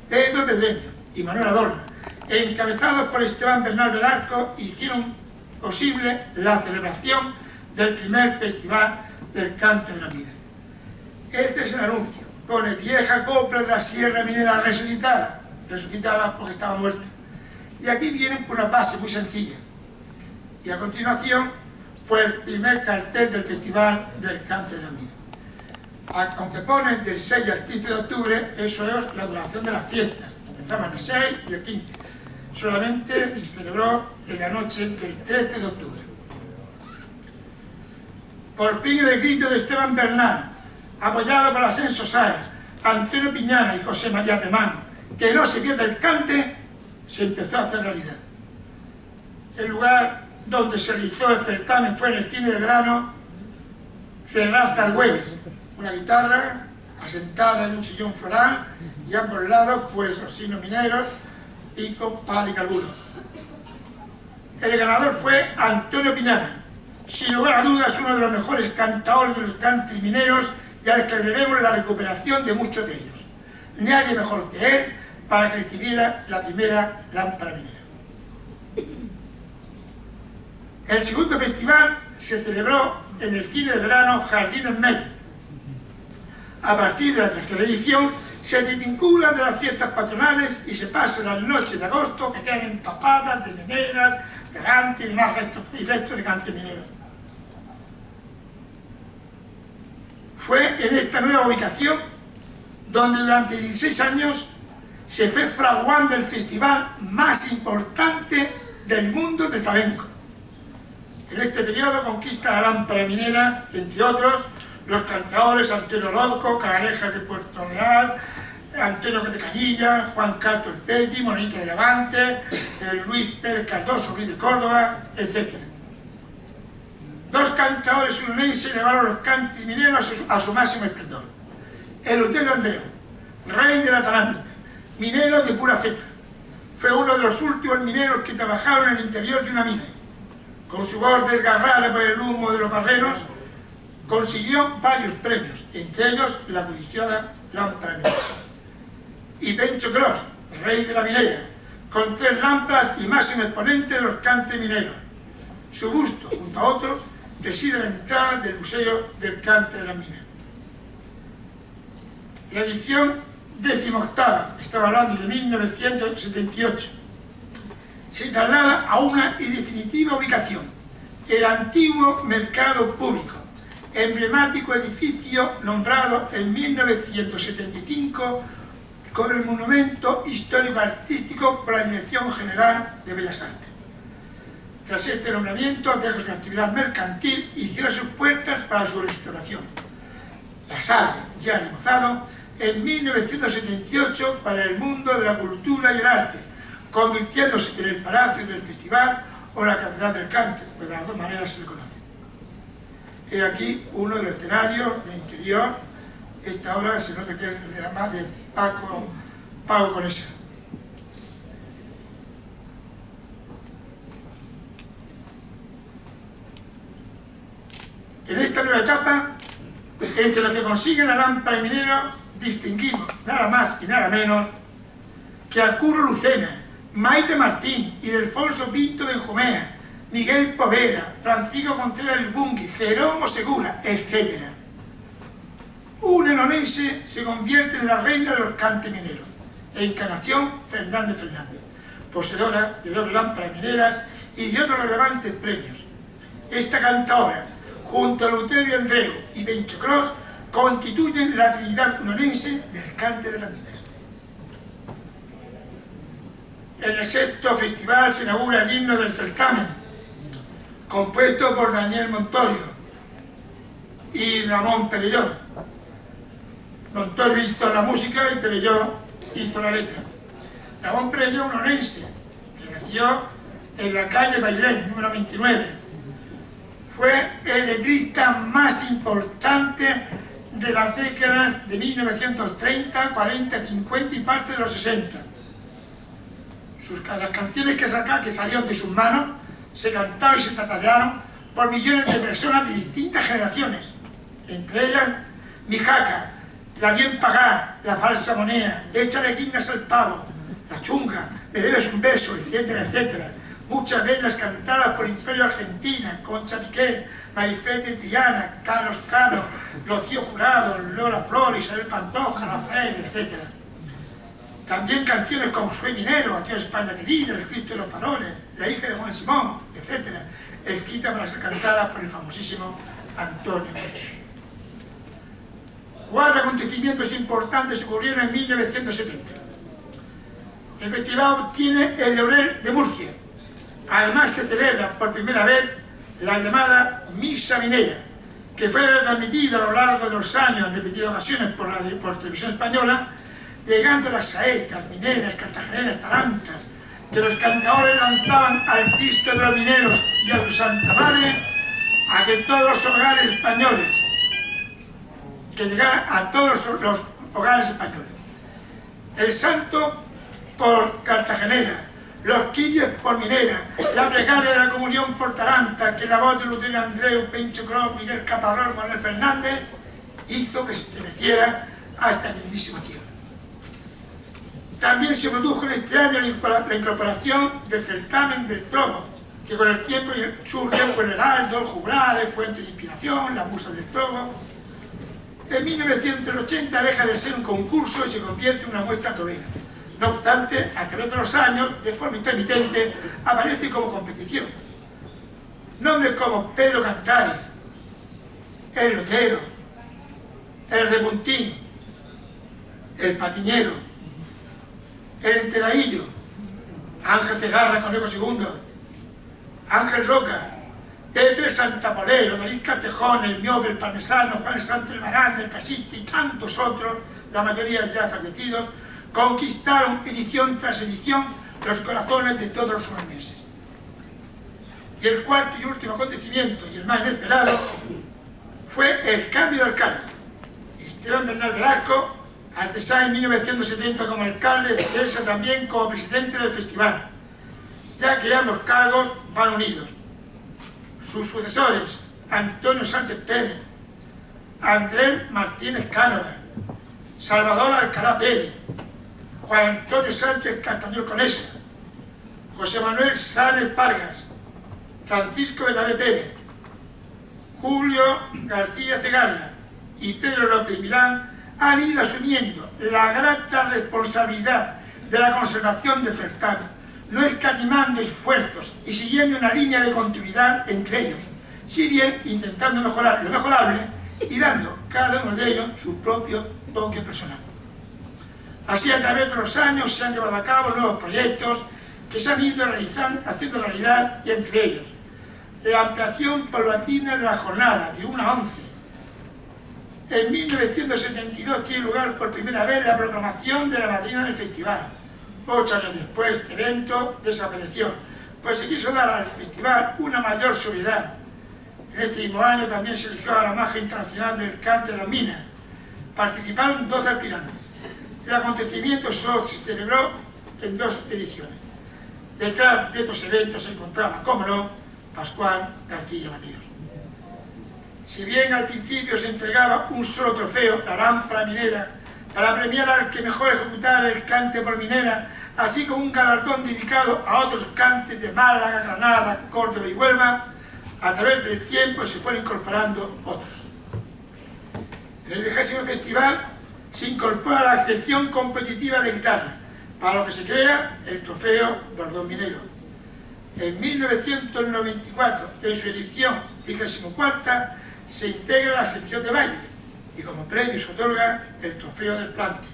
Pedro Pedreño y Manuel Adorno, encabezados por Esteban Bernal Velasco, hicieron posible la celebración del primer festival del cante de la mina. Este es el anuncio. Pone vieja copla de la Sierra Minera resucitada porque estaba muerta. Y aquí vienen por una base muy sencilla. Y a continuación, pues el primer cartel del Festival del Cante de las Minas. Aunque pone del 6 al 15 de octubre, eso es la duración de las fiestas. Empezaban el 6 y el 15. Solamente se celebró en la noche del 13 de octubre. Por fin el grito de Esteban Bernal, apoyado por Ascenso Sáez, Antonio Piñana y José María de Mano, que no se pierda el cante, se empezó a hacer realidad. El lugar donde se realizó el certamen fue en el Cine de Verano Cerrasta Argüelles, una guitarra asentada en un sillón floral y a ambos lados pues los signos mineros, pico, pala y carburo. El ganador fue Antonio Piñana, sin lugar a dudas uno de los mejores cantadores de los cantes mineros y al que debemos la recuperación de muchos de ellos. Nadie mejor que él para que recibiera la primera lámpara minera. El segundo festival se celebró en el Cine de Verano Jardines Medio. A partir de la tercera edición se desvinculan de las fiestas patronales y se pasan las noches de agosto que quedan empapadas de mineras, de cante y demás restos de cante minero. Fue en esta nueva ubicación donde durante 16 años se fue fraguando el festival más importante del mundo del flamenco. En este periodo conquista la lámpara minera, entre otros, los cantadores Antonio Orozco, Canalejas de Puerto Real, Antonio de Canilla, Juan Cato el Petit, Monito de Levante, Luis Pérez Cardoso, Ruiz de Córdoba, etc. Dos cantadores unenses llevaron los cantes mineros a su máximo esplendor. Eleuterio Andreu, rey de la Atalanta, minero de pura cepa. Fue uno de los últimos mineros que trabajaron en el interior de una mina. Con su voz desgarrada por el humo de los barrenos, consiguió varios premios, entre ellos la codiciada lámpara minera. Y Pencho Cros, rey de la minera, con 3 lámparas y máximo exponente de los cantes mineros. Su busto, junto a otros, reside en la entrada del Museo del Cante de las Minas. La edición 18ª, estaba hablando de 1978, se traslada a una y definitiva ubicación, el antiguo mercado público, emblemático edificio nombrado en 1975 con el monumento histórico-artístico por la Dirección General de Bellas Artes. Tras este nombramiento dejó su actividad mercantil y cierra sus puertas para su restauración. La sala, ya remozado, en 1978 para el mundo de la cultura y el arte, convirtiéndose en el Palacio del Festival o la Catedral del Cante, pues de las dos maneras se le conoce. He aquí uno de los escenarios del interior. Esta obra se nota que es de la más de Paco Conesa. En esta nueva etapa, entre lo que consigue la lámpara minera, distinguimos nada más y nada menos que a Curro Lucena, Maite Martín, Ildefonso Pinto Benjumea, Miguel Poveda, Francisco Contreras El Bungui, Jerónimo Segura, etc. Un enonense se convierte en la reina de los cantes mineros, Encarnación Fernández Fernández, poseedora de 2 lámparas mineras y de otros relevantes premios. Esta cantadora, junto a Eleuterio Andreu y Pencho Cros, constituyen la trinidad unonense del cante de las minas. En el 6º festival se inaugura el himno del certamen, compuesto por Daniel Montorio y Ramón Perelló. Montorio hizo la música y Perelló hizo la letra. Ramón Perelló, un onense, que nació en la calle Bailén, número 29. Fue el letrista más importante de las décadas de 1930, 40, 50 y parte de los 60. Las canciones que salieron de sus manos se cantaron y se tatarearon por millones de personas de distintas generaciones, entre ellas Mijaca, La bien pagada, La falsa moneda, Échale guindas al pavo, La chunga, Me debes un beso, etcétera, etcétera. muchas de ellas cantadas por Imperio Argentina, Concha Piqué, Marifé de Triana, Carlos Cano, Rocío Jurado, Lola Flores, Isabel Pantoja, Rafael, etc. También canciones como Soy minero, Adiós España querida, El Cristo de los Paroles, La hija de Juan Simón, etc., escritas para ser cantadas por el famosísimo Antonio Machín. 4 acontecimientos importantes ocurrieron en 1970. El festival obtiene el Laurel de Murcia. Además se celebra por primera vez la llamada Misa Minera, que fue retransmitida a lo largo de los años en repetidas ocasiones por televisión española, llegando a las saetas, mineras, cartageneras, tarantas, que los cantadores lanzaban al Cristo de los mineros y a su Santa Madre, a que todos los hogares españoles, que llegara a todos los hogares españoles. El santo por cartagenera, los quirios por minera, la plegaria de la comunión por taranta, que la voz de Lutero Andreu, Pencho Cros, Miguel Caparrós, Manuel Fernández, hizo que se estremeciera hasta el mismísimo cielo. También se produjo en este año la incorporación del certamen del trobo, que con el tiempo surge el heraldo, el juglar, el fuente de inspiración, la musa del trobo. En 1980 deja de ser un concurso y se convierte en una muestra trovera. No obstante, a través de los años, de forma intermitente, aparece como competición. Nombres como Pedro Cantari, el Lotero, el Repuntín, el Patiñero, el Enteradillo, Ángel Cegarra, Conejo II, Ángel Roca, Pepe Santapolero, David Castejón, el Miope, el Parmesano, Juan Santo el Barán, el Casiste y tantos otros, la mayoría ya fallecidos, conquistaron edición tras edición los corazones de todos los uruguayeses. Y el cuarto y último acontecimiento, y el más inesperado, fue el cambio de alcalde. Esteban Bernal Velasco, al cesar en 1970 como alcalde, cesa también como presidente del festival, ya que ambos cargos van unidos. Sus sucesores, Antonio Sánchez Pérez, Andrés Martínez Cánova, Salvador Alcalá Pérez, Juan Antonio Sánchez Castañón Conesa, José Manuel Sáenz Pargas, Francisco Bernabé Pérez, Julio García Cegarra y Pedro López Milán han ido asumiendo la grata responsabilidad de la conservación del certamen, no escatimando esfuerzos y siguiendo una línea de continuidad entre ellos, si bien intentando mejorar lo mejorable y dando cada uno de ellos su propio toque personal. Así, a través de los años se han llevado a cabo nuevos proyectos que se han ido haciendo realidad, y entre ellos la ampliación paulatina de la jornada de 1 a 11. En 1972 tiene lugar por primera vez la proclamación de la madrina del festival. 8 años después, este evento desapareció, pues se quiso dar al festival una mayor sobriedad. En este mismo año también se eligió a la Magia Internacional del Cante de las Minas. Participaron 12 aspirantes. El acontecimiento solo se celebró en 2 ediciones. Detrás de estos eventos se encontraba, como no, Pascual García Mateos. Si bien al principio se entregaba un solo trofeo, la lámpara minera, para premiar al que mejor ejecutara el cante por minera, así como un galardón dedicado a otros cantes de Málaga, Granada, Córdoba y Huelva, a través del tiempo se fueron incorporando otros. En el 20º festival se incorpora la sección competitiva de guitarra, para lo que se crea el trofeo Bordón Minero. En 1994, en su edición 34ª, se integra la sección de baile y como premio se otorga el trofeo del plante,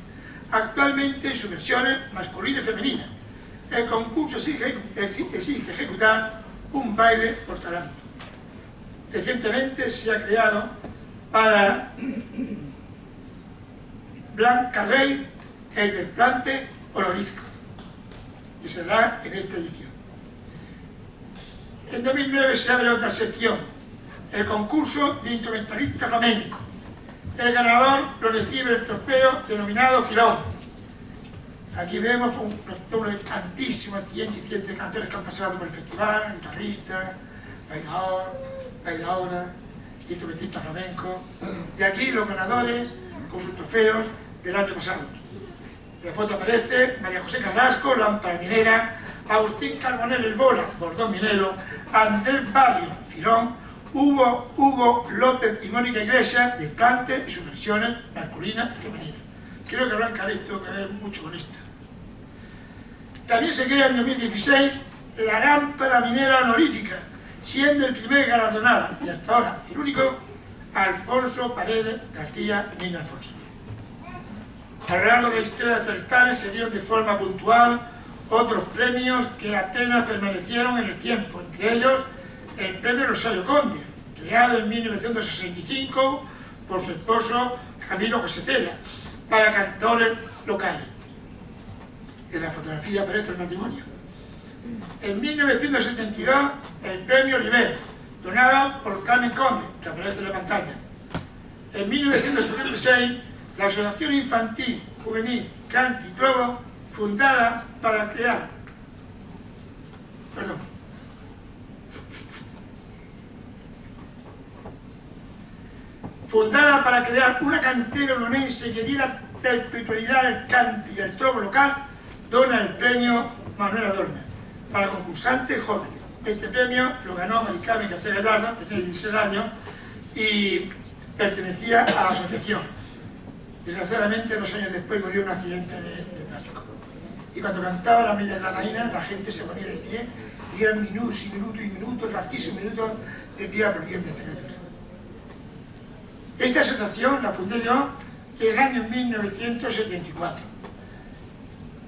actualmente en sus versiones masculina y femenina. El concurso exige ejecutar un baile por taranto. Recientemente se ha creado para Blanca Rey el desplante honorífico, que se dará en esta edición. En 2009 se abre otra sección, el concurso de instrumentalista flamenco. El ganador lo recibe el trofeo denominado Filón. Aquí vemos un número de tantísimos cientos y cientos de cantores que han pasado por el festival, guitarrista, bailador, bailadora, instrumentista flamenco. Y aquí los ganadores con sus trofeos del año pasado. En la foto aparece María José Carrasco, lámpara minera, Agustín Carbonell El Bola, Bordón Minero, Andrés Barrio Filón, Hugo López y Mónica Iglesias, Desplante y sus versiones masculinas y femeninas. Creo que Blanca Ares tuvo que ver mucho con esto. También se crea en 2016 la lámpara minera honorífica, siendo el primer galardonada, y hasta ahora el único, Alfonso Paredes Castilla, Niño Alfonso. A lo largo de la historia del certamen se dieron de forma puntual otros premios que apenas permanecieron en el tiempo, entre ellos el premio Rosario Conde, creado en 1965 por su esposo Camilo José Cela, para cantores locales. En la fotografía aparece el matrimonio. En 1972 el premio Oliver, donado por Carmen Conde, que aparece en la pantalla. En 1976 la Asociación Infantil Juvenil Canti Trovo, fundada para crear una cantera onubense que diera perpetuidad al cante y al trovo local, dona el premio Manuel Adorna para concursantes jóvenes. Este premio lo ganó Mari Carmen García Gallardo, que tiene 16 años, y pertenecía a la asociación. Desgraciadamente, 2 años después murió en un accidente de tráfico. Y cuando cantaba la media granaína, la gente se ponía de pie y eran minutos y minutos y minutos, larguísimos minutos de pie aplaudiendo a esta criatura. Esta asociación la fundé yo en el año 1974.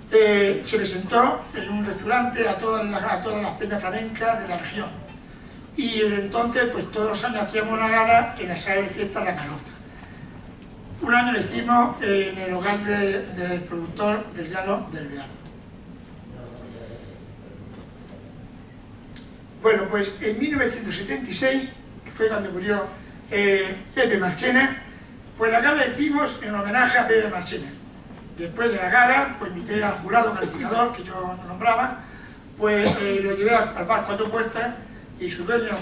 Se presentó en un restaurante a todas las peñas flamencas de la región. Y desde entonces, pues todos los años hacíamos una gala en la sala de fiestas La Carroza. Un año lo hicimos en el hogar del productor del Llano del Real. Bueno, pues en 1976, que fue cuando murió Pepe Marchena, pues la gala la hicimos en homenaje a Pepe Marchena. Después de la gala, pues invité al jurado calificador, que yo nombraba, pues lo llevé al bar Cuatro Puertas, y su dueño,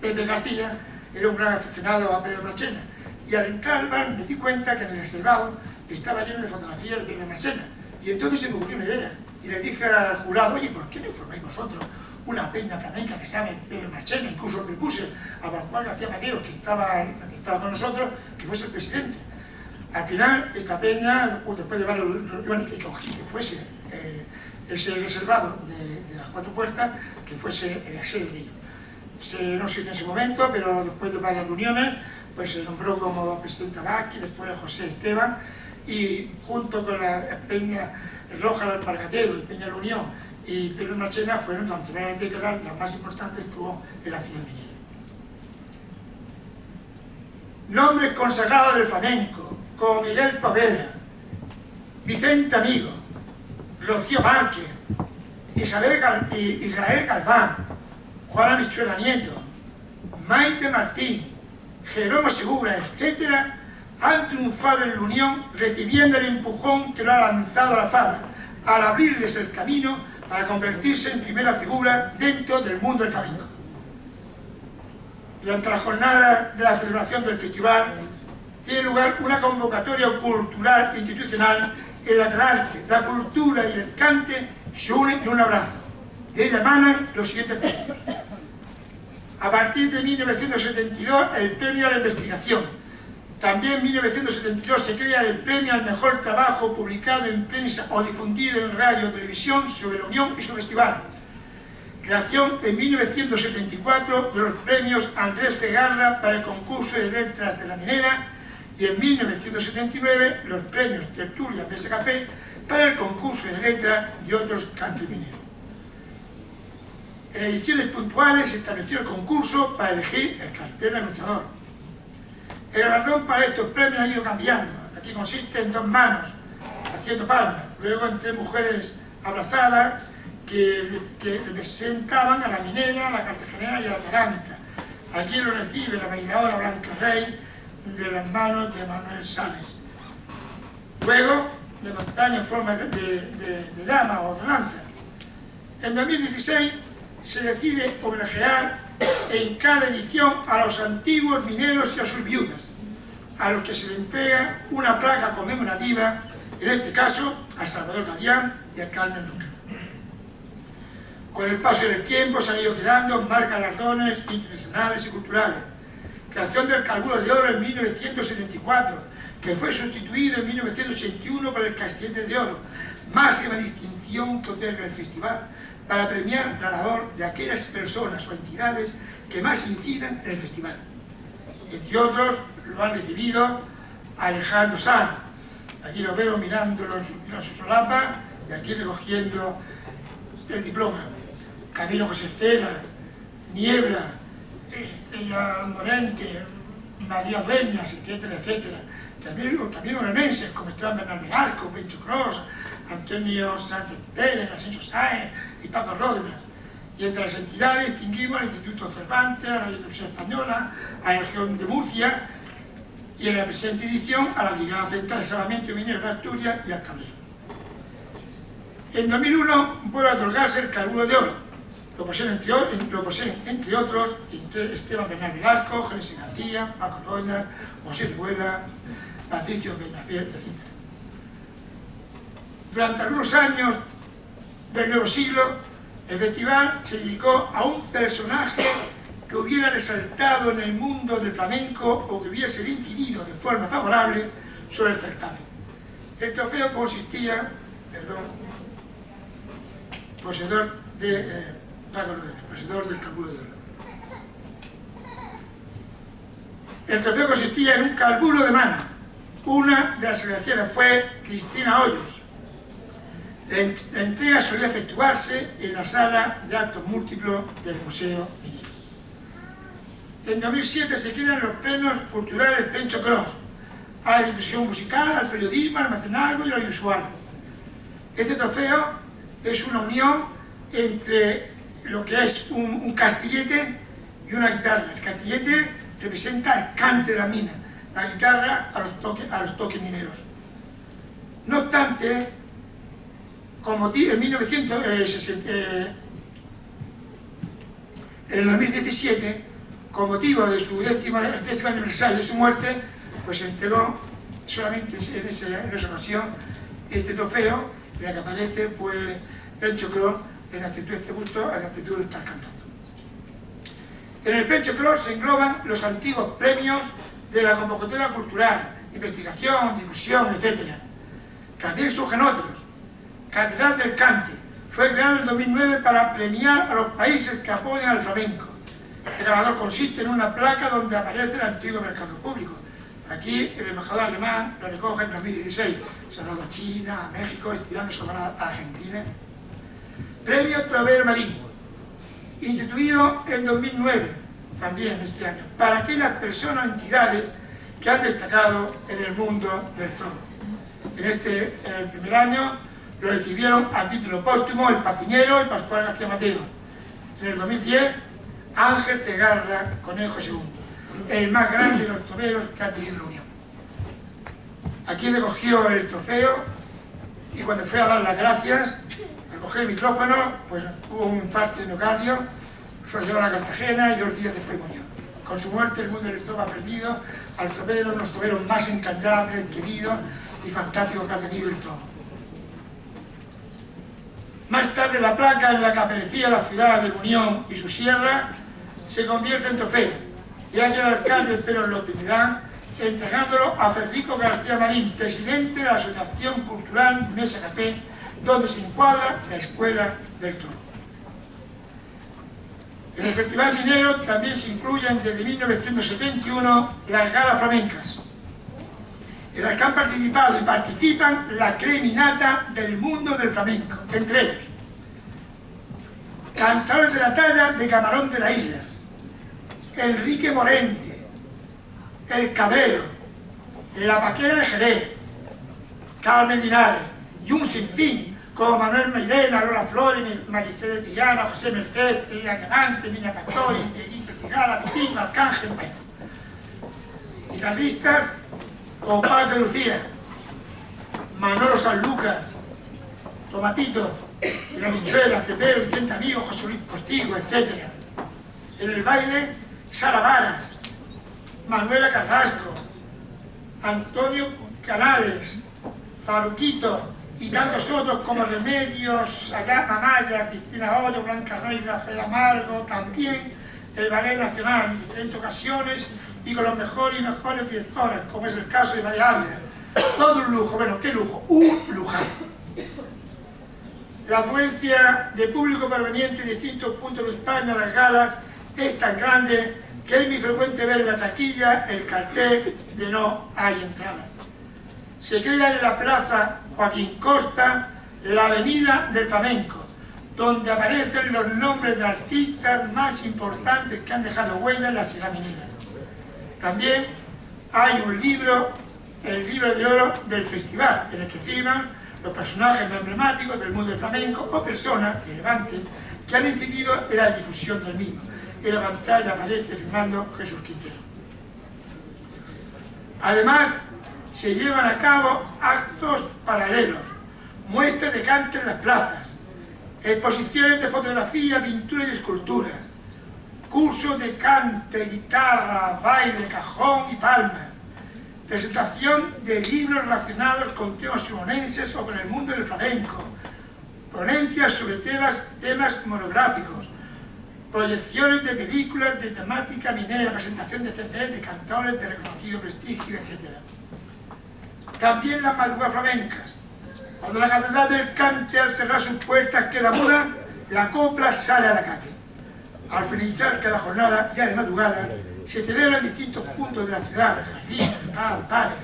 Pepe Castilla, era un gran aficionado a Pepe Marchena. Y al entrar al bar me di cuenta que en el reservado estaba lleno de fotografías de Pepe Marchena. Y entonces se me ocurrió una idea. Y le dije al jurado, oye, ¿por qué no formáis vosotros una peña flamenca que se llame Pepe Marchena? Incluso le puse a Pascual García Mateo, que estaba con nosotros, que fuese el presidente. Al final, esta peña, después de varios reuniones, que cogí que fuese ese reservado de las Cuatro Puertas, que fuese en la sede de ellos. No se hizo en ese momento, pero después de varias reuniones, pues se nombró como presidente Abaqui, después José Esteban, y junto con la Peña Roja del Alpargatero y Peña de la Unión y Pepe Marchena fueron durante varias décadas las más importantes que hubo en la ciudad minera. Nombres consagrados del flamenco, como Miguel Poveda, Vicente Amigo, Rocío Márquez, Israel Galván, Juana Michuela Nieto, Maite Martín, Jerónimo Segura, etc., han triunfado en la Unión recibiendo el empujón que lo ha lanzado a la fama, al abrirles el camino para convertirse en primera figura dentro del mundo del flamenco. Durante la jornada de la celebración del festival tiene lugar una convocatoria cultural institucional en la que el arte, la cultura y el cante se unen en un abrazo. De ella emanan los siguientes premios. A partir de 1972, el premio a la investigación. También en 1972 se crea el premio al mejor trabajo publicado en prensa o difundido en radio o televisión sobre la Unión y su festival. Creación en 1974 de los premios Andrés Cegarra para el concurso de letras de la minera, y en 1979 los premios Tertulia Mesa Café para el concurso de letras y otros cantos mineros. En ediciones puntuales se estableció el concurso para elegir el cartel anunciador. El galardón para estos premios ha ido cambiando. Aquí consiste en 2 manos haciendo palmas, luego en 3 mujeres abrazadas que representaban a la minera, a la cartagenera y a la taranta. Aquí lo recibe la bailadora Blanca Rey de las manos de Manuel Sales. Luego, de montaña en forma de dama o de lanza. En 2016 se decide homenajear en cada edición a los antiguos mineros y a sus viudas, a los que se le entrega una placa conmemorativa, en este caso a Salvador Gadián y a Carmen Luca. Con el paso del tiempo se han ido quedando más galardones institucionales y culturales. Creación del Carburo de Oro en 1974, que fue sustituido en 1981 por el Castillete de Oro, máxima distinción que otorga el festival para premiar la labor de aquellas personas o entidades que más incidan en el festival. Entre otros, lo han recibido Alejandro Sanz. Aquí lo veo mirándolo en su solapa y aquí recogiendo el diploma. Camilo José Cela, Niebla, Estrella Morente, María Reñas, etcétera, etcétera. También orenenses como Esteban Bernal Velasco, Pencho Cros, Antonio Sánchez Pérez, Asensio Sáenz y Paco Ródenas. Y entre las entidades distinguimos al Instituto Cervantes, a la Radio Televisión Española, a la región de Murcia y en la presente edición a la Brigada Central de Salvamento Minero de Asturias y al Cabrero. En 2001 vuelve a otorgarse el Carburo de Oro. Lo poseen entre otros Esteban Bernal Velasco, Génesis García, Paco Ródenas, José Riguela, Patricio Peñafiel, etc. Durante algunos años del nuevo siglo, el festival se dedicó a un personaje que hubiera resaltado en el mundo del flamenco o que hubiese incidido de forma favorable sobre el certamen. El trofeo consistía, poseedor de Paco Ródenas, poseedor del Carburo de Oro. El trofeo consistía en un carburo de mano. Una de las agraciadas fue Cristina Hoyos. La entrega solía efectuarse en la sala de actos múltiplos del Museo Minero. En 2007 se crean los premios culturales Pencho Cros, a la difusión musical, al periodismo, al mecenazgo y al audiovisual. Este trofeo es una unión entre lo que es un castillete y una guitarra. El castillete representa el cante de la mina, la guitarra a los toques mineros. No obstante, en el 2017, con motivo de su décimo aniversario de su muerte, pues se entregó solamente en esa ocasión este trofeo, en el que aparece pues Pencho Cros en actitud de este busto, en actitud de estar cantando. En el Pencho Cros se engloban los antiguos premios de la convocatoria cultural, investigación, difusión, etc. También surgen otros. Catedral del Cante fue creado en 2009 para premiar a los países que apoyan al flamenco. El ganador consiste en una placa donde aparece el antiguo mercado público. Aquí el embajador alemán lo recoge en 2016. Se ha dado a China, a México, estirándose a Argentina. Premio Trovero Marín, instituido en 2009, también este año, para aquellas personas o entidades que han destacado en el mundo del toro. En este primer año lo recibieron a título póstumo el Patiñero y Pascual García Mateo. En el 2010, Ángel Cegarra Conejo II, el más grande de los toreros que ha tenido la Unión. Aquí recogió el trofeo y cuando fue a dar las gracias, al coger el micrófono, pues hubo un infarto de miocardio, se lo llevaron a Cartagena y 2 días después murió. Con su muerte el mundo del toro ha perdido al trovero, uno de los toreros más entrañables, queridos y fantásticos que ha tenido el toro. Más tarde la placa en la que aparecía la ciudad de la Unión y su sierra se convierte en trofeo y hay el alcalde Pedro López Milán entregándolo a Federico García Marín, presidente de la Asociación Cultural Mesa Café, donde se encuadra la Escuela del Toro. En el Festival Minero también se incluyen desde 1971 las galas flamencas, en las que han participado y participan la creminata del mundo del flamenco, entre ellos cantadores de la talla de Camarón de la Isla, Enrique Morente, El Cabrero, La Paquera de Jerez, Carmen Linares y un sinfín como Manuel Mairena, Lola Flores, Marifé de Triana, José Merced, Ella Levante, Niña Pastori, Dieguito Estigala, Vitín, Arcángel, bueno. Guitarristas como Paco de Lucía, Manolo Sanlúcar, Tomatito, La Michuela, Cepero, Vicente Amigo, José Luis Postigo, etc. En el baile, Sara Varas, Manuela Carrasco, Antonio Canales, Faruquito y tantos otros como Remedios, Ayana Maya, Cristina Hoyo, Blanca Rey, Rafael Amargo, también el Ballet Nacional en diferentes ocasiones y con los mejores y mejores directores, como es el caso de María Ávila. Todo un lujo, bueno, ¿qué lujo? Un lujazo. La afluencia de público proveniente de distintos puntos de España a las galas es tan grande que es muy frecuente ver en la taquilla el cartel de no hay entrada. Se crea en la plaza Joaquín Costa la Avenida del Flamenco, donde aparecen los nombres de artistas más importantes que han dejado huella en la ciudad minera. También hay un libro, el libro de oro del festival, en el que firman los personajes emblemáticos del mundo del flamenco o personas relevantes que han incidido en la difusión del mismo. En la pantalla aparece firmando Jesús Quintero. Además, se llevan a cabo actos paralelos, muestras de cante en las plazas, exposiciones de fotografía, pintura y escultura, cursos de cante, guitarra, baile, cajón y palmas, presentación de libros relacionados con temas sumonenses o con el mundo del flamenco, ponencias sobre temas monográficos, proyecciones de películas de temática minera, presentación de CDs de cantores de reconocido prestigio, etc. También las madrugadas flamencas. Cuando la Catedral del Cante al cerrar sus puertas queda muda, la copla sale a la calle. Al finalizar cada jornada, ya de madrugada, se celebran en distintos puntos de la ciudad, jardines, pares,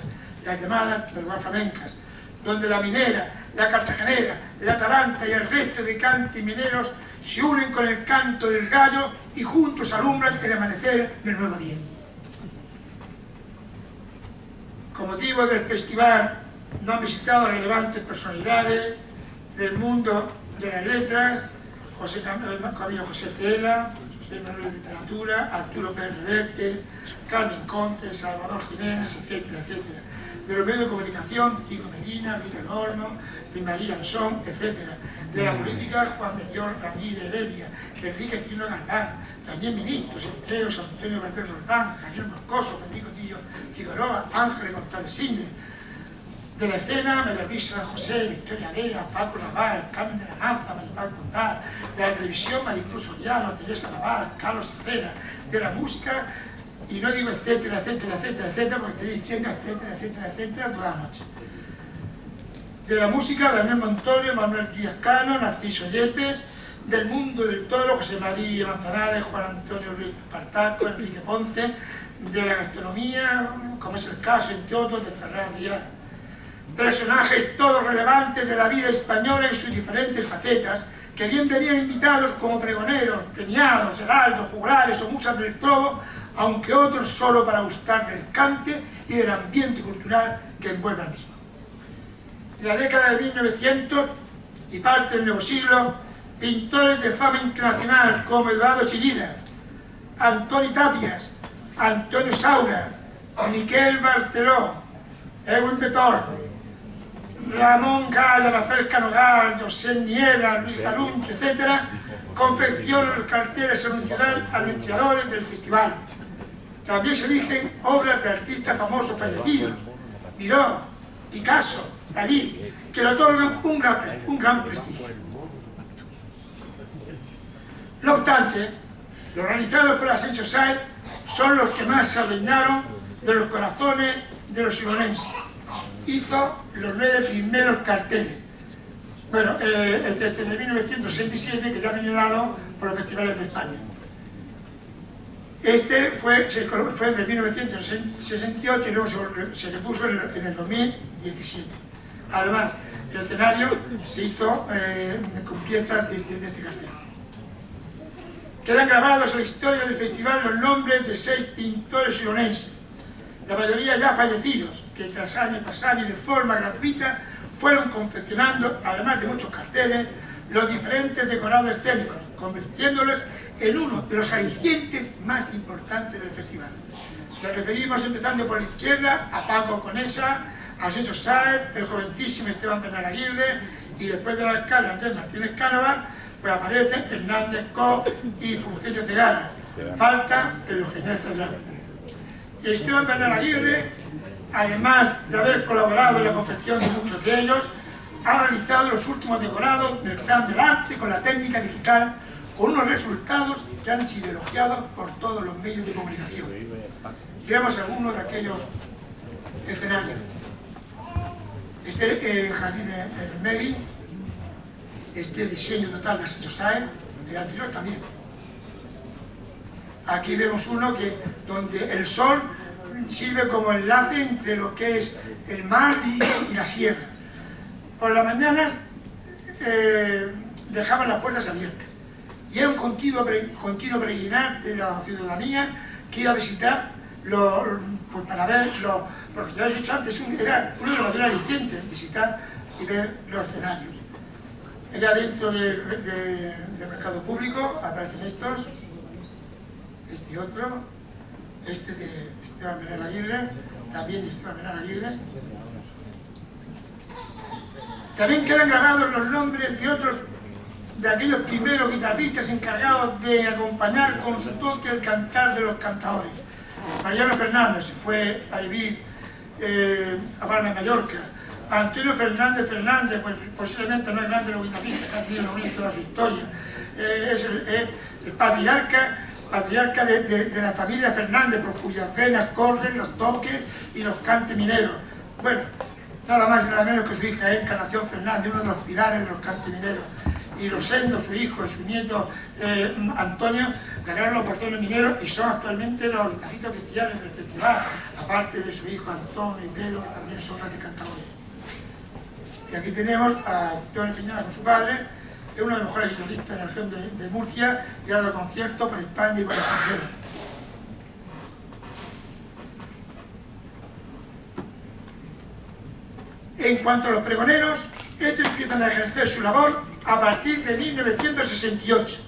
las llamadas madrugadas flamencas, donde la minera, la cartagenera, la taranta y el resto de cantes mineros se unen con el canto del gallo y juntos alumbran el amanecer del nuevo día. Con motivo del festival nos han visitado relevantes personalidades del mundo de las letras, Camilo José Cela, Premio Nobel de Literatura, Arturo Pérez Reverte, Carmen Conte, Salvador Jiménez, etcétera, etcétera. De los medios de comunicación, Tico Medina, Luis del Olmo, Luis María Ansón, etcétera. De la política, Juan de Dios Ramírez Heredia, Enrique Tino Galván, también ministros, entre ellos Antonio Valdés Roldán, Javier Moscoso, Federico Tillo Figueroa, Ángeles González Inde. De la escena, María Luisa San José, Victoria Vera, Paco Raval, Carmen de la Maza, Maripaz Contar. De la televisión, Maricruz Soriano, Teresa Raval, Carlos Herrera. De la música, y no digo etcétera, etcétera, etcétera, etcétera, porque estoy diciendo etcétera, etcétera, etcétera toda la noche. De la música, Daniel Montorio, Manuel Díaz Cano, Narciso Yepes. Del mundo del toro, José María Manzanares, Juan Antonio Luis Partaco, Enrique Ponce. De la gastronomía, como es el caso, entre otros, de Ferraz Díaz. Personajes todos relevantes de la vida española en sus diferentes facetas, que bien venían invitados como pregoneros, premiados, heraldos, juglares o musas del trobo, aunque otros solo para gustar del cante y del ambiente cultural que envuelve al mismo. En la década de 1900 y parte del nuevo siglo, pintores de fama internacional como Eduardo Chillida, Antoni Tapias, Antonio Saura, Miquel Barceló, Edwin Betor, Ramón Gaya, Rafael Canogal, José Niebla, Luis Galuncho, etc., confeccionan los carteles anunciadores del festival. También se eligen obras de artistas famosos fallecidos, Miró, Picasso, Dalí, que le otorgan un gran prestigio. No obstante, los realizados por Asensio Sáez son los que más se adueñaron de los corazones de los simonenses. Hizo los 9 primeros carteles, bueno, desde 1967, que ya han dado por los festivales de España. Este fue desde 1968 y luego se repuso en el 2017. Además, el escenario se hizo con piezas de este cartel. Quedan grabados en la historia del festival los nombres de 6 pintores simonenses, la mayoría ya fallecidos, que tras año de forma gratuita fueron confeccionando, además de muchos carteles, los diferentes decorados escénicos, convirtiéndolos en uno de los alicientes más importantes del festival. Nos referimos, empezando por la izquierda, a Paco Conesa, a Asensio Sáez, el jovencísimo Esteban Bernal Aguirre, y después del alcalde Andrés Martínez Cánova, pues aparecen Hernández Co y Fulgencio Cegarra. Falta Pedro Ginés Cedrano. Y Esteban Bernal Aguirre, además de haber colaborado en la confección de muchos de ellos, ha realizado los últimos decorados en el plan del arte con la técnica digital, con unos resultados que han sido elogiados por todos los medios de comunicación. Veamos algunos de aquellos escenarios. Este jardín de Mary, este diseño total de Asensio Sáenz, el anterior también. Aquí vemos uno donde el sol sirve como enlace entre lo que es el mar y la sierra. Por las mañanas dejaban las puertas abiertas y era un continuo peregrinar de la ciudadanía que iba a visitar pues para ver porque ya he dicho antes, era uno de los mayores alicientes, visitar y ver los escenarios. Allá dentro del mercado público aparecen estos, este otro, este de Esteban Bernal Aguirre, también de Esteban Bernal Aguirre. También quedan grabados los nombres de otros, de aquellos primeros guitarristas encargados de acompañar con su toque el cantar de los cantadores. Mariano Fernández se fue a vivir a Palma de Mallorca. Antonio Fernández, pues posiblemente no es grande de los guitarristas que han tenido en toda su historia. Es el patriarca de la familia Fernández, por cuyas venas corren los toques y los cantes mineros. Bueno, nada más y nada menos que su hija Encarnación Fernández, uno de los pilares de los cantes mineros. Y Rosendo, su hijo, y su nieto Antonio, ganaron los portones mineros y son actualmente los guitarristas oficiales del festival, aparte de su hijo Antonio y Pedro, que también son grandes cantadores. Y aquí tenemos a Antonio Piñara con su padre, que es uno de los mejores guitarristas de la región de Murcia, y ha dado conciertos por España y por el extranjero. En cuanto a los pregoneros, estos empiezan a ejercer su labor a partir de 1968,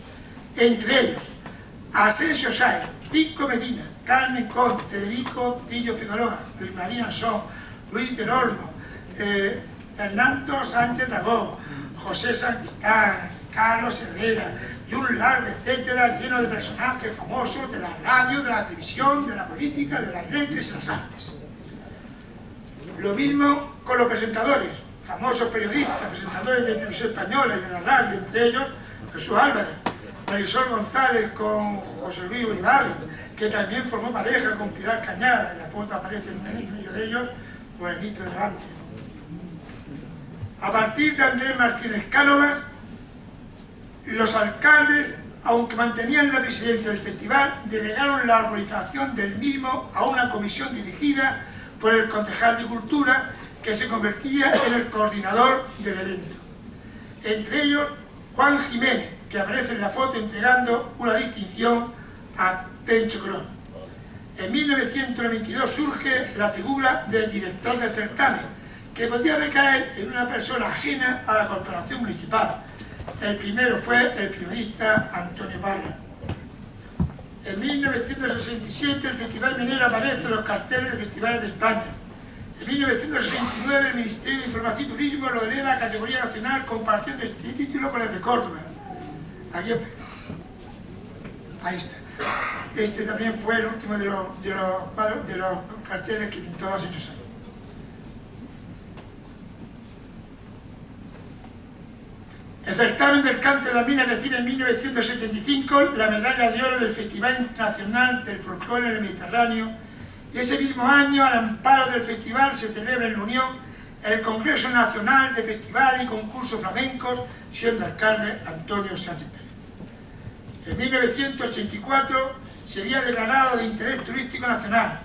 entre ellos Asensio Sáenz, Tico Medina, Carmen Conde, Federico Tillo Figueroa, Luis María Ansó, Luis del Olmo, Fernando Sánchez Dagó, José Sanquistán, Carlos Herrera y un largo etcétera lleno de personajes famosos de la radio, de la televisión, de la política, de las letras y las artes. Lo mismo con los presentadores, famosos periodistas, presentadores de televisión española y de la radio, entre ellos Jesús Álvarez, Marisol González con José Luis Uribarri, que también formó pareja con Pilar Cañada, en la foto aparece en medio de ellos Morenito delante. A partir de Andrés Martínez Cánovas, los alcaldes, aunque mantenían la presidencia del festival, delegaron la organización del mismo a una comisión dirigida por el concejal de Cultura, que se convertía en el coordinador del evento. Entre ellos, Juan Jiménez, que aparece en la foto entregando una distinción a Pencho Crón. En 1992 surge la figura del director del certamen, que podía recaer en una persona ajena a la corporación municipal. El primero fue el periodista Antonio Parra. En 1967 el Festival Minero aparece en los carteles de festivales de España. En 1969 el Ministerio de Información y Turismo lo eleva a categoría nacional compartiendo este título con el de Córdoba. Aquí, ahí está. Este también fue el último de los carteles que pintó Asensio Sáenz. El certamen del cante de las minas recibe en 1975 la medalla de oro del Festival Internacional del Folclore en el Mediterráneo, y ese mismo año, al amparo del festival, se celebra en la Unión el Congreso Nacional de Festivales y Concursos Flamencos, siendo alcalde Antonio Sánchez Pérez. En 1984 sería declarado de interés turístico nacional.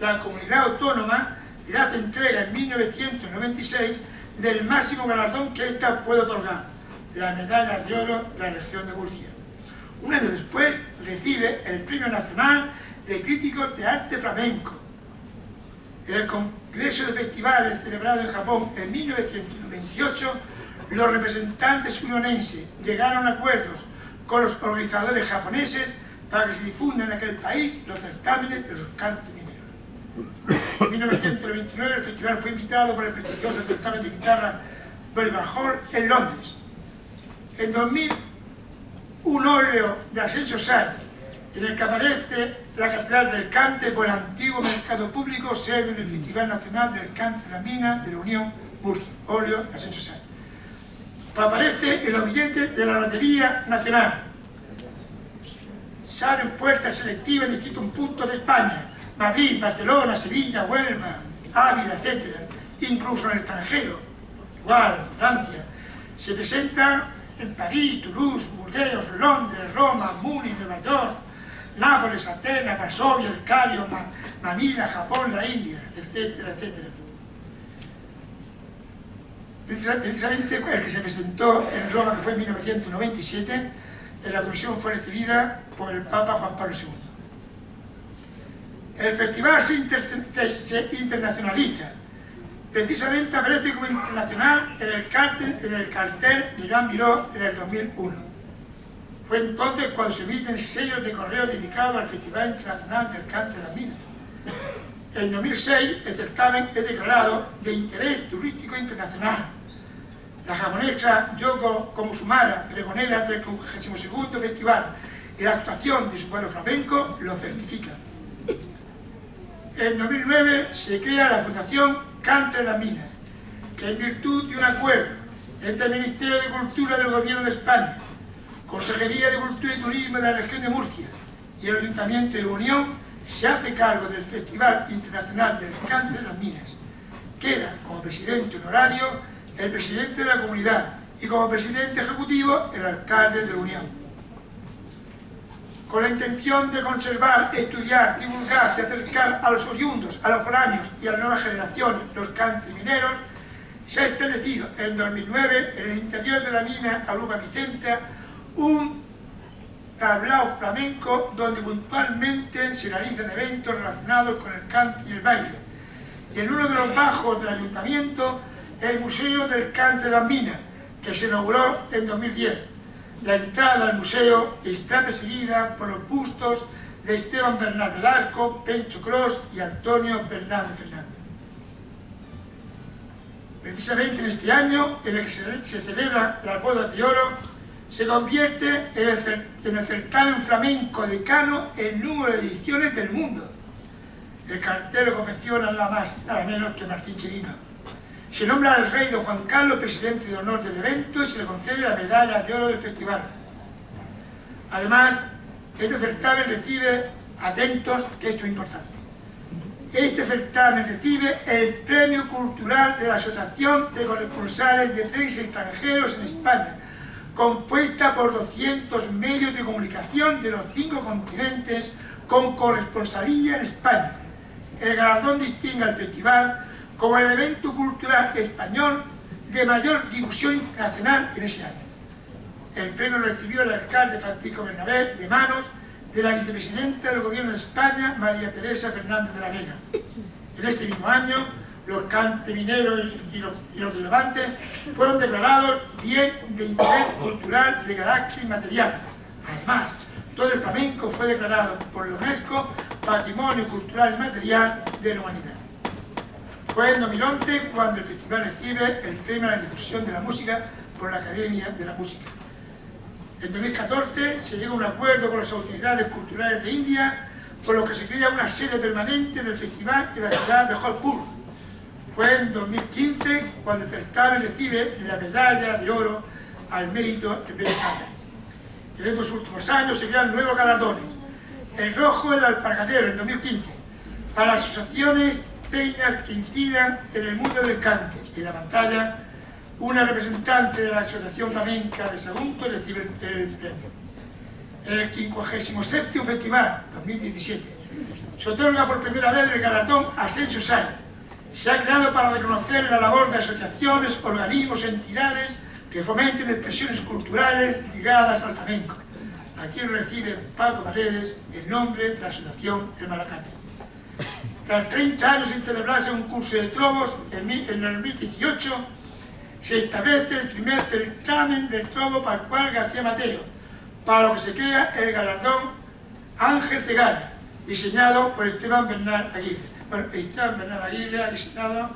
La comunidad autónoma le hace entrega en 1996 del máximo galardón que ésta puede otorgar, la medalla de oro de la región de Murcia. Un año después recibe el Premio Nacional de Críticos de Arte Flamenco. En el Congreso de Festivales celebrado en Japón en 1998, los representantes unionenses llegaron a acuerdos con los organizadores japoneses para que se difundan en aquel país los certámenes de los cantes mineros. En 1999 el festival fue invitado por el prestigioso certamen de guitarra Belvoir Hall en Londres. En 2000, un óleo de Asensio Sáenz, en el que aparece la Catedral del Cante por el antiguo mercado público, sede del Festival Nacional del Cante de la Mina de la Unión Murcia, óleo de Asensio Sáenz. pues aparece en los billetes de la Lotería Nacional. Se abren puertas selectivas en distintos puntos de España: Madrid, Barcelona, Sevilla, Huelva, Ávila, etc. Incluso en el extranjero, Portugal, Francia. Se presenta en París, Toulouse, Burdeos, Londres, Roma, Múnich, Nueva York, Nápoles, Atenas, Varsovia, El Cairo, Manila, Japón, la India, etcétera, etcétera. Precisamente el que se presentó en Roma, que fue en 1997, en la comisión fue recibida por el Papa Juan Pablo II. El festival se internacionaliza. Precisamente aparece como internacional en el cartel de Joan Miró en el 2001. Fue entonces cuando se emiten sellos de correo dedicados al Festival Internacional del Cante de las Minas. En 2006 el certamen es declarado de interés turístico internacional. La japonesa Yoko Komosumara, pregonera del 52º festival, y la actuación de su pueblo flamenco lo certifican. En 2009 se crea la Fundación Cante de las Minas, que en virtud de un acuerdo entre el Ministerio de Cultura del Gobierno de España, Consejería de Cultura y Turismo de la Región de Murcia y el Ayuntamiento de la Unión, se hace cargo del Festival Internacional del Cante de las Minas. Queda como presidente honorario el presidente de la comunidad y como presidente ejecutivo el alcalde de la Unión. Con la intención de conservar, estudiar, divulgar, de acercar a los oriundos, a los foráneos y a las nuevas generaciones los cantes mineros, se ha establecido en 2009 en el interior de la mina Aruba Vicenta un tablao flamenco donde puntualmente se realizan eventos relacionados con el cante y el baile. Y en uno de los bajos del ayuntamiento, el Museo del Cante de las Minas, que se inauguró en 2010. La entrada al museo está presidida por los bustos de Esteban Bernal Velasco, Pencho Cros y Antonio Fernández Fernández. Precisamente en este año, en el que se celebra las bodas de oro, se convierte en el certamen flamenco decano en número de ediciones del mundo. El cartel lo confecciona nada más, nada menos que Martín Chirino. Se nombra al rey don Juan Carlos presidente de honor del evento y se le concede la medalla de oro del festival. Además, este certamen recibe, atentos, que esto es importante, este certamen recibe el Premio Cultural de la Asociación de Corresponsales de Prensa Extranjeros en España, compuesta por 200 medios de comunicación de los 5 continentes con corresponsalía en España. El galardón distingue al festival como el evento cultural español de mayor difusión internacional en ese año. El premio lo recibió el alcalde Francisco Bernabé de manos de la vicepresidenta del Gobierno de España, María Teresa Fernández de la Vega. En este mismo año, los cantes mineros y los de Levante fueron declarados bien de interés cultural de carácter inmaterial. Además, todo el flamenco fue declarado por la UNESCO Patrimonio Cultural Inmaterial de la Humanidad. Fue en 2011 cuando el festival recibe el premio a la difusión de la música por la Academia de la Música. En 2014 se llega a un acuerdo con las autoridades culturales de India, por lo que se crea una sede permanente del festival en la ciudad de Jodhpur. Fue en 2015 cuando el certamen recibe la medalla de oro al mérito en Bellas Artes. En estos últimos años se crean nuevos galardones. El rojo en el alpargatero en 2015, para asociaciones peñas que incidan en el mundo del cante. En la pantalla, una representante de la Asociación Flamenca de Sagunto recibe el premio. En el 57º Festival 2017 se otorga por primera vez el galardón Ascenso Sai. Se ha creado para reconocer la labor de asociaciones, organismos, entidades que fomenten expresiones culturales ligadas al flamenco. Aquí recibe Paco Paredes el nombre de la Asociación El Malacate. Tras 30 años sin celebrarse un curso de trovos, en el 2018 se establece el primer certamen del trovo Pascual García Mateo, para lo que se crea el galardón Ángel Cegara, diseñado por Esteban Bernal Aguirre. Bueno, Esteban Bernal Aguirre ha diseñado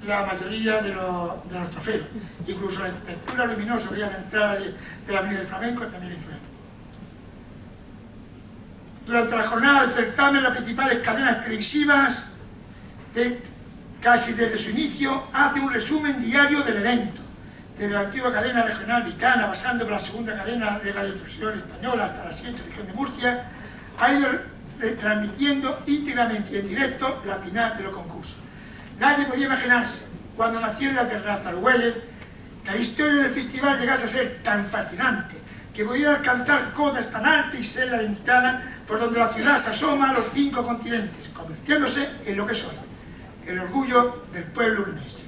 la mayoría de los trofeos, incluso la textura luminosa que hay a la entrada de la Avenida del Flamenco también hizo él. Durante la jornada del certamen, las principales cadenas televisivas, casi desde su inicio, hacen un resumen diario del evento, desde la antigua cadena regional de Icana, pasando por la segunda cadena de radiodifusión española hasta la siguiente región de Murcia, ha ido transmitiendo íntegramente y en directo la final de los concursos. Nadie podía imaginarse, cuando nació en la terraza Arguelles, que la historia del festival llegase a ser tan fascinante, que pudiera alcanzar cotas tan altas y ser la ventana por donde la ciudad se asoma a los 5 continentes, convirtiéndose en lo que es hoy, el orgullo del pueblo urense.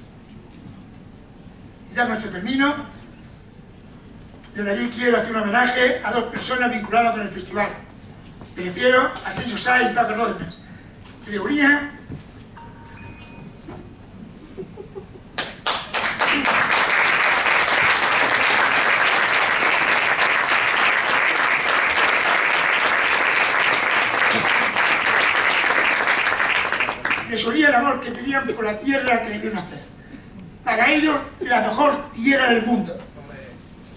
Y ya con esto termino. Desde aquí quiero hacer un homenaje a 2 personas vinculadas con el festival. Me refiero a Asensio Sáez y Paco Rodríguez, que le unía el amor que tenían por la tierra que le vio nacer. Para ellos, la mejor tierra del mundo,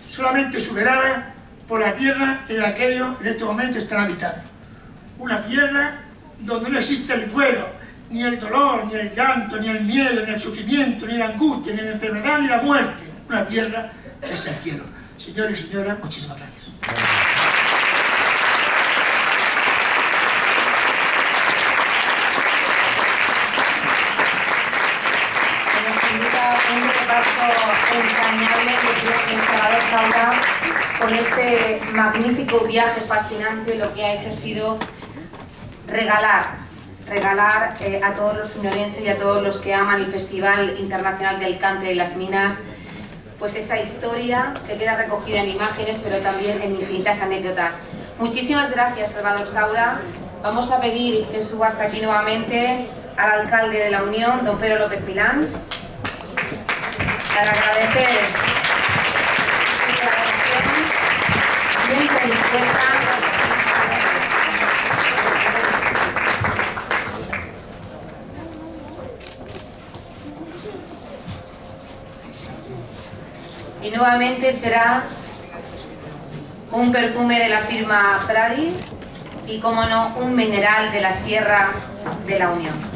solamente superada por la tierra en la que ellos en este momento están habitando. Una tierra donde no existe el duelo, ni el dolor, ni el llanto, ni el miedo, ni el sufrimiento, ni la angustia, ni la enfermedad, ni la muerte. Una tierra que es el cielo. Señores y señoras, muchísimas gracias. Un repaso entrañable que creo que Salvador Saura, con este magnífico viaje fascinante, lo que ha hecho ha sido regalar a todos los uñorenses y a todos los que aman el Festival Internacional del Cante de las Minas, pues esa historia que queda recogida en imágenes, pero también en infinitas anécdotas. Muchísimas gracias, Salvador Saura. Vamos a pedir que suba hasta aquí nuevamente al alcalde de la Unión, don Pedro López Milán, para agradecer su colaboración, siempre dispuesta y nuevamente será un perfume de la firma Pradi y, como no, un mineral de la Sierra de la Unión.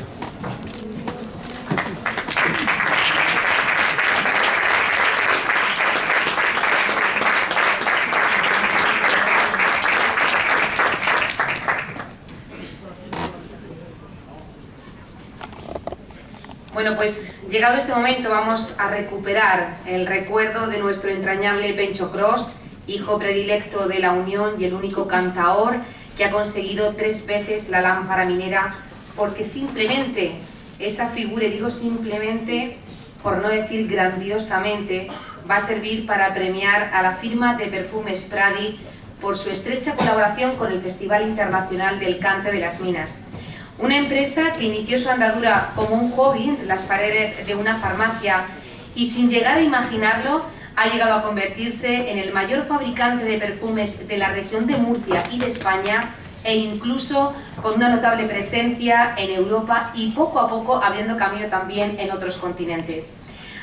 Bueno, pues llegado este momento vamos a recuperar el recuerdo de nuestro entrañable Pencho Cros, hijo predilecto de la Unión y el único cantaor que ha conseguido 3 veces la lámpara minera, porque simplemente esa figura, y digo simplemente por no decir grandiosamente, va a servir para premiar a la firma de perfumes Pradi por su estrecha colaboración con el Festival Internacional del Cante de las Minas. Una empresa que inició su andadura como un hobby entre las paredes de una farmacia y, sin llegar a imaginarlo, ha llegado a convertirse en el mayor fabricante de perfumes de la región de Murcia y de España, e incluso con una notable presencia en Europa y poco a poco abriendo camino también en otros continentes.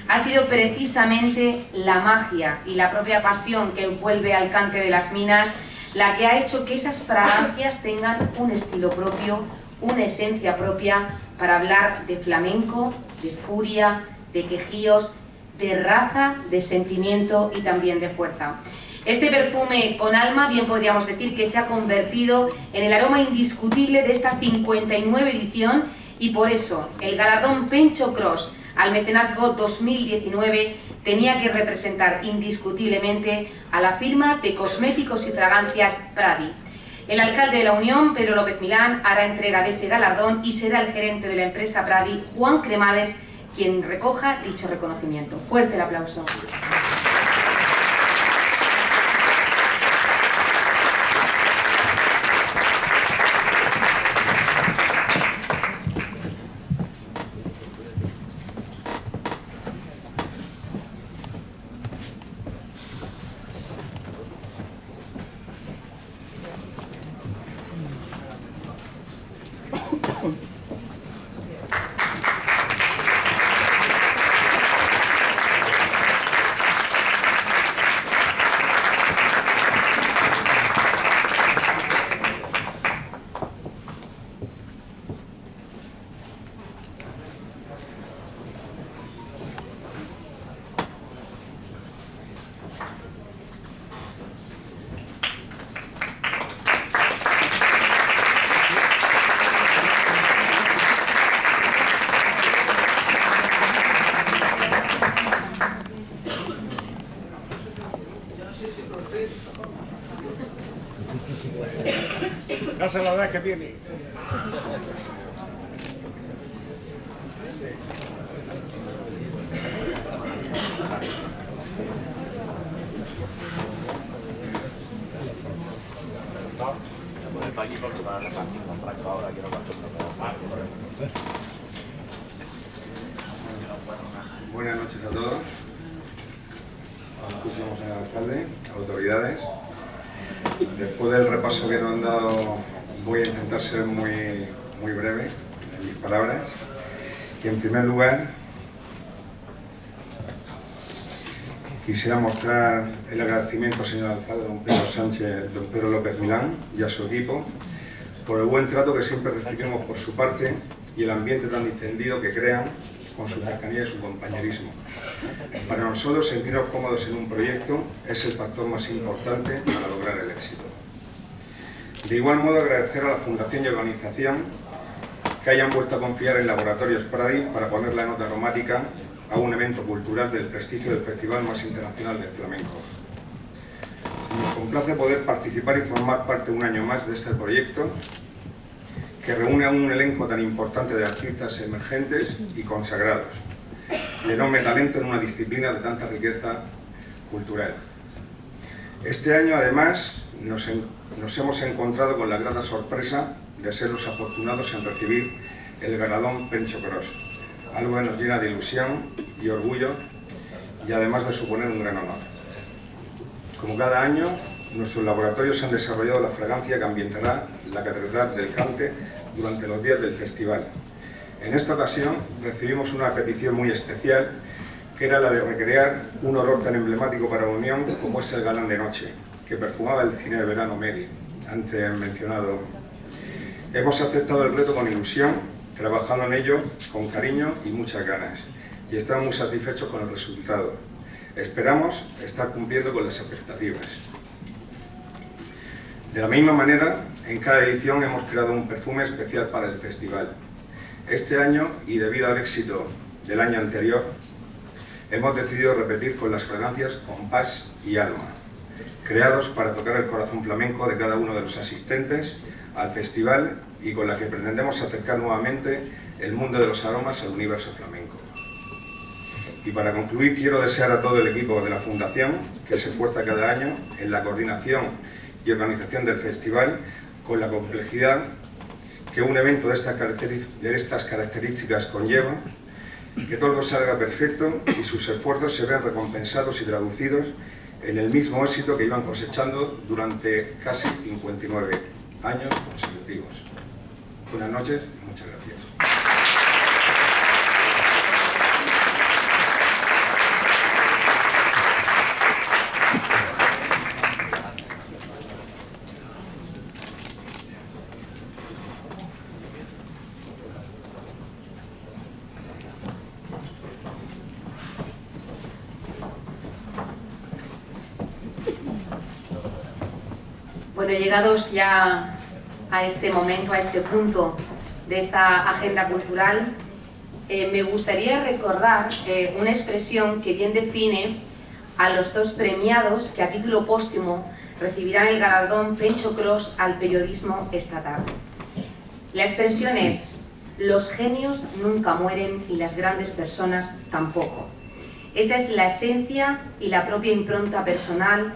Ha sido precisamente la magia y la propia pasión que envuelve al Cante de las Minas la que ha hecho que esas fragancias tengan un estilo propio, una esencia propia, para hablar de flamenco, de furia, de quejíos, de raza, de sentimiento y también de fuerza. Este perfume con alma, bien podríamos decir que se ha convertido en el aroma indiscutible de esta 59 edición, y por eso el galardón Pencho Cros al mecenazgo 2019 tenía que representar indiscutiblemente a la firma de cosméticos y fragancias Pradi. El alcalde de la Unión, Pedro López Milán, hará entrega de ese galardón y será el gerente de la empresa Pradi, Juan Cremades, quien recoja dicho reconocimiento. Fuerte el aplauso. No se lo da que tiene. Buenas noches a todos, muchísimos señor alcalde, autoridades. Después del repaso que nos han dado, voy a intentar ser muy breve en mis palabras. Y en primer lugar, quisiera mostrar el agradecimiento al señor alcalde don Pedro Sánchez, don Pedro López Milán y a su equipo por el buen trato que siempre recibimos por su parte y el ambiente tan distendido que crean con su cercanía y su compañerismo. Para nosotros, sentirnos cómodos en un proyecto es el factor más importante para lograr el éxito. De igual modo, agradecer a la Fundación y Organización que hayan vuelto a confiar en Laboratorios Pradi para poner la nota aromática a un evento cultural del prestigio del festival más internacional del flamenco. Nos complace poder participar y formar parte un año más de este proyecto que reúne a un elenco tan importante de artistas emergentes y consagrados, de enorme talento en una disciplina de tanta riqueza cultural. Este año, además, nos hemos encontrado con la grata sorpresa de ser los afortunados en recibir el galardón Pencho Cross, algo que nos llena de ilusión y orgullo y además de suponer un gran honor. Como cada año, nuestros laboratorios han desarrollado la fragancia que ambientará la Catedral del Cante durante los días del festival. En esta ocasión recibimos una petición muy especial, que era la de recrear un olor tan emblemático para la Unión como es el Galán de Noche, que perfumaba el cine de verano Meri, antes mencionado. Hemos aceptado el reto con ilusión, trabajando en ello con cariño y muchas ganas, y estamos muy satisfechos con el resultado. Esperamos estar cumpliendo con las expectativas. De la misma manera, en cada edición hemos creado un perfume especial para el festival. Este año, y debido al éxito del año anterior, hemos decidido repetir con las fragancias Compás y Alma, creados para tocar el corazón flamenco de cada uno de los asistentes al festival y con la que pretendemos acercar nuevamente el mundo de los aromas al universo flamenco. Y para concluir, quiero desear a todo el equipo de la Fundación que se esfuerza cada año en la coordinación y organización del festival con la complejidad que un evento de estas características conlleva, que todo salga perfecto y sus esfuerzos se vean recompensados y traducidos en el mismo éxito que iban cosechando durante casi 59 años consecutivos. Buenas noches y muchas gracias. Bueno, llegados ya a este momento, a este punto de esta agenda cultural, me gustaría recordar una expresión que bien define a los dos premiados que a título póstumo recibirán el galardón Pencho Cross al periodismo esta tarde. La expresión es: los genios nunca mueren y las grandes personas tampoco. Esa es la esencia y la propia impronta personal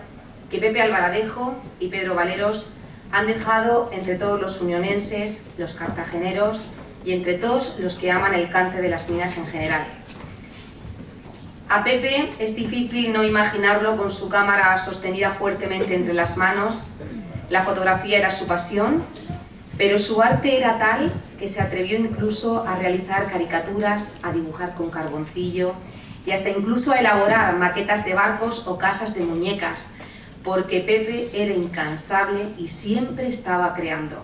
que Pepe Albaladejo y Pedro Valeros han dejado entre todos los unionenses, los cartageneros y entre todos los que aman el cante de las minas en general. A Pepe es difícil no imaginarlo con su cámara sostenida fuertemente entre las manos. La fotografía era su pasión, pero su arte era tal que se atrevió incluso a realizar caricaturas, a dibujar con carboncillo y hasta incluso a elaborar maquetas de barcos o casas de muñecas, porque Pepe era incansable y siempre estaba creando.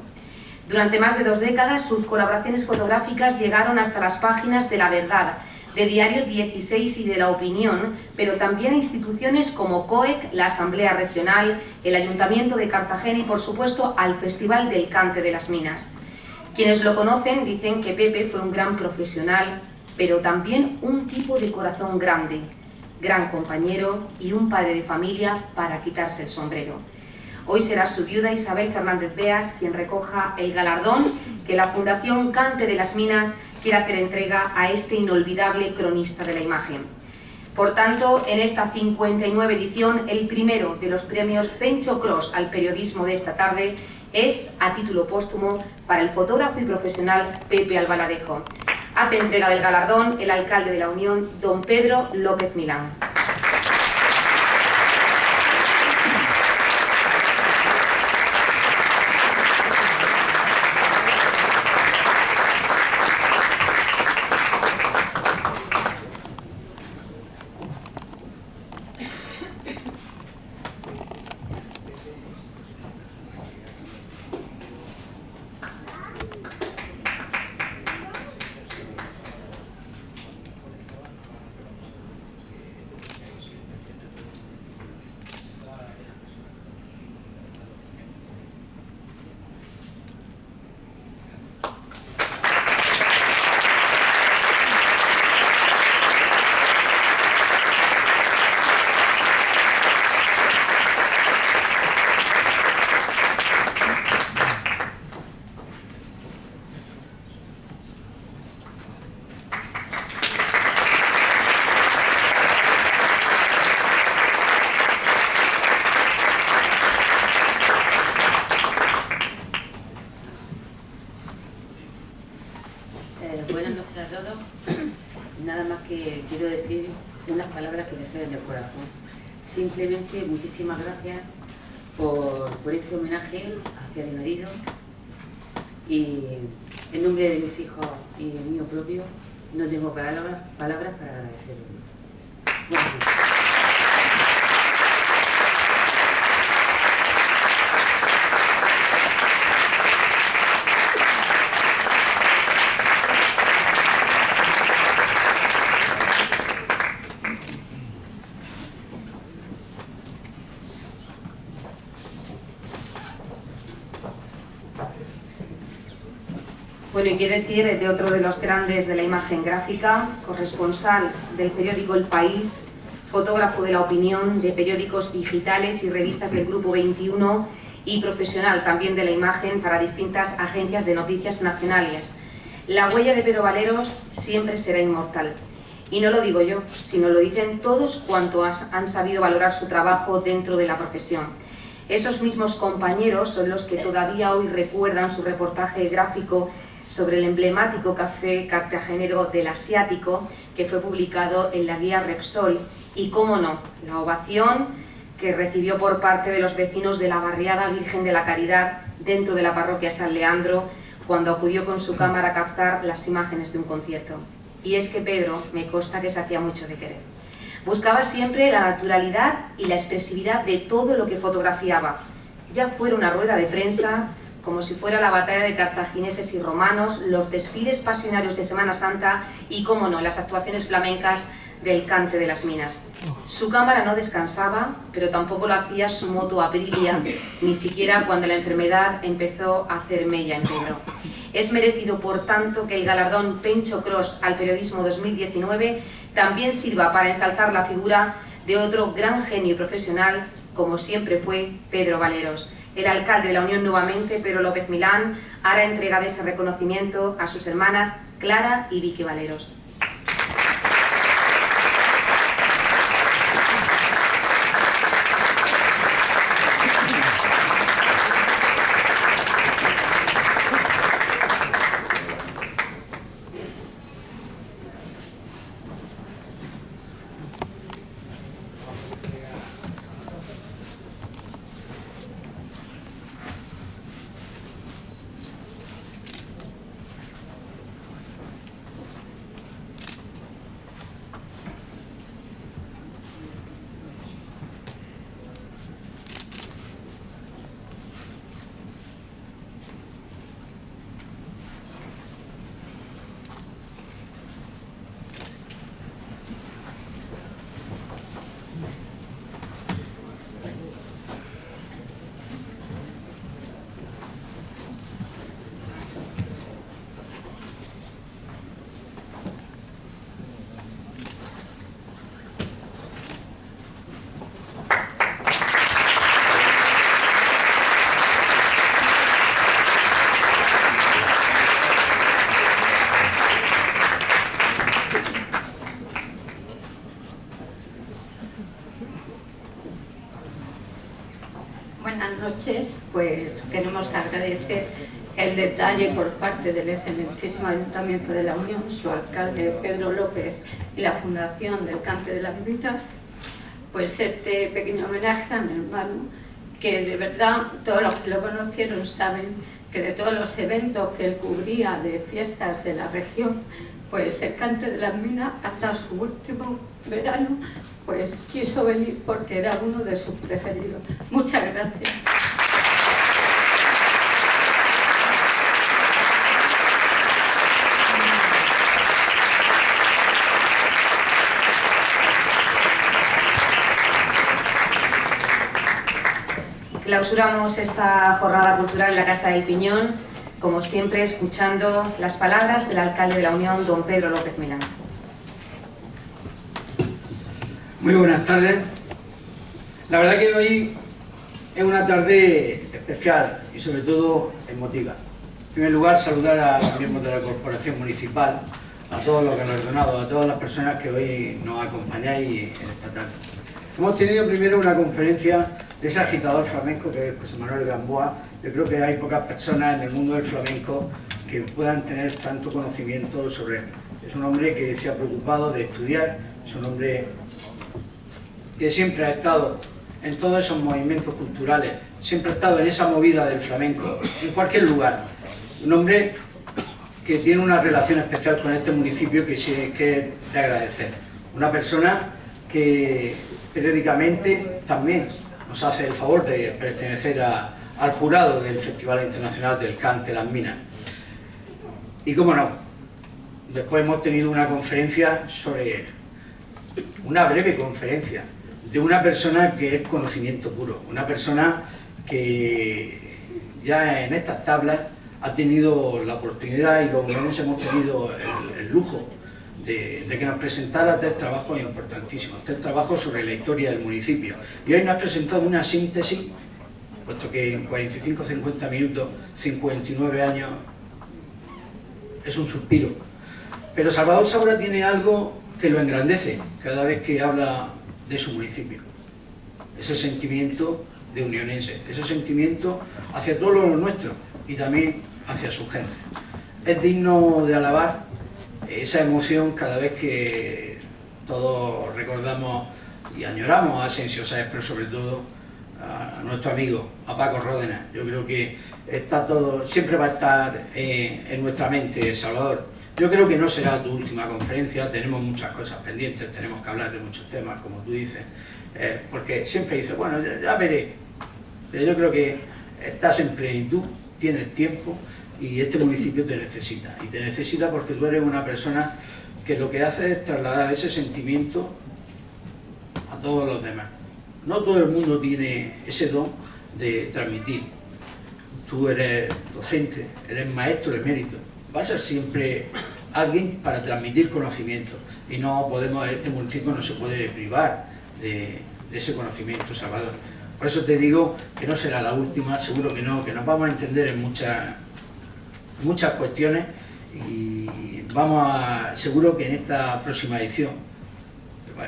Durante más de 2 décadas, sus colaboraciones fotográficas llegaron hasta las páginas de La Verdad, de Diario 16 y de La Opinión, pero también a instituciones como COEC, la Asamblea Regional, el Ayuntamiento de Cartagena y, por supuesto, al Festival del Cante de las Minas. Quienes lo conocen dicen que Pepe fue un gran profesional, pero también un tipo de corazón grande, gran compañero y un padre de familia para quitarse el sombrero. Hoy será su viuda Isabel Fernández Beas quien recoja el galardón que la Fundación Cante de las Minas quiere hacer entrega a este inolvidable cronista de la imagen. Por tanto, en esta 59 edición, el primero de los premios Pencho Cross al periodismo de esta tarde es, a título póstumo, para el fotógrafo y profesional Pepe Albaladejo. Hace entrega del galardón el alcalde de la Unión, don Pedro López Milán. Buenas noches a todos. Nada más que quiero decir unas palabras que me salen del corazón. Simplemente muchísimas gracias por este homenaje hacia mi marido, y en nombre de mis hijos y el mío propio no tengo palabras para agradecerlo. Buenas noches. Bueno, y qué decir de otro de los grandes de la imagen gráfica, corresponsal del periódico El País, fotógrafo de la opinión, de periódicos digitales y revistas del Grupo 21 y profesional también de la imagen para distintas agencias de noticias nacionales. La huella de Pedro Valeros siempre será inmortal. Y no lo digo yo, sino lo dicen todos cuantos han sabido valorar su trabajo dentro de la profesión. Esos mismos compañeros son los que todavía hoy recuerdan su reportaje gráfico sobre el emblemático café cartagenero del Asiático, que fue publicado en la guía Repsol, y, cómo no, la ovación que recibió por parte de los vecinos de la barriada Virgen de la Caridad dentro de la parroquia San Leandro, cuando acudió con su cámara a captar las imágenes de un concierto. Y es que Pedro, me consta que se hacía mucho de querer. Buscaba siempre la naturalidad y la expresividad de todo lo que fotografiaba, ya fuera una rueda de prensa, como si fuera la batalla de cartagineses y romanos, los desfiles pasionarios de Semana Santa y, cómo no, las actuaciones flamencas del Cante de las Minas. Su cámara no descansaba, pero tampoco lo hacía su moto Aprilia, ni siquiera cuando la enfermedad empezó a hacer mella en Pedro. Es merecido, por tanto, que el galardón Pencho Cross al periodismo 2019 también sirva para ensalzar la figura de otro gran genio profesional, como siempre fue Pedro Valeros. El alcalde de la Unión nuevamente, Pedro López Milán, hará entrega de ese reconocimiento a sus hermanas Clara y Vicky Valeros. pues queremos agradecer el detalle por parte del excelentísimo Ayuntamiento de La Unión, su alcalde Pedro López y la Fundación del Cante de las Minas, pues este pequeño homenaje a mi hermano, que de verdad todos los que lo conocieron saben que de todos los eventos que él cubría de fiestas de la región, pues el Cante de las Minas, hasta su último verano, pues quiso venir porque era uno de sus preferidos. Muchas gracias. Clausuramos esta jornada cultural en la Casa del Piñón, como siempre escuchando las palabras del alcalde de La Unión, don Pedro López Milán. Muy buenas tardes. La verdad que hoy es una tarde especial y sobre todo emotiva. En primer lugar, saludar a los miembros de la Corporación Municipal, a todos los galardonados, a todas las personas que hoy nos acompañáis en esta tarde. Hemos tenido primero una conferencia de ese agitador flamenco que es José Manuel Gamboa. Yo creo que hay pocas personas en el mundo del flamenco que puedan tener tanto conocimiento sobre él. Es un hombre que se ha preocupado de estudiar, es un hombre que siempre ha estado en todos esos movimientos culturales, siempre ha estado en esa movida del flamenco, en cualquier lugar. Un hombre que tiene una relación especial con este municipio que es de agradecer. Una persona que periódicamente también nos hace el favor de pertenecer al jurado del Festival Internacional del Cante de las Minas. Y cómo no, después hemos tenido una conferencia una breve conferencia de una persona que es conocimiento puro, una persona que ya en estas tablas ha tenido la oportunidad y los uniones hemos tenido el lujo de que nos presentara 3 trabajos importantísimos, 3 trabajos sobre la historia del municipio. Y hoy nos ha presentado una síntesis, puesto que en 45-50 minutos, 59 años, es un suspiro. Pero Salvador Saura tiene algo que lo engrandece cada vez que habla de su municipio. Ese sentimiento de unionense, ese sentimiento hacia todos los nuestros y también hacia su gente. Es digno de alabar esa emoción cada vez que todos recordamos y añoramos a Asensio Sáez, pero sobre todo a nuestro amigo, a Paco Ródenas. Yo creo que está todo, siempre va a estar en nuestra mente, Salvador. Yo creo que no será tu última conferencia, tenemos muchas cosas pendientes, tenemos que hablar de muchos temas, como tú dices, porque siempre dices, bueno, ya veré, pero yo creo que estás en plenitud, tienes tiempo y este municipio te necesita, y te necesita porque tú eres una persona que lo que hace es trasladar ese sentimiento a todos los demás. No todo el mundo tiene ese don de transmitir. Tú eres docente, eres maestro emérito, vas a ser siempre alguien para transmitir conocimiento y no podemos, este municipio no se puede privar de ese conocimiento, Salvador. Por eso te digo que no será la última, seguro que no, que nos vamos a entender en muchas cuestiones y seguro que en esta próxima edición,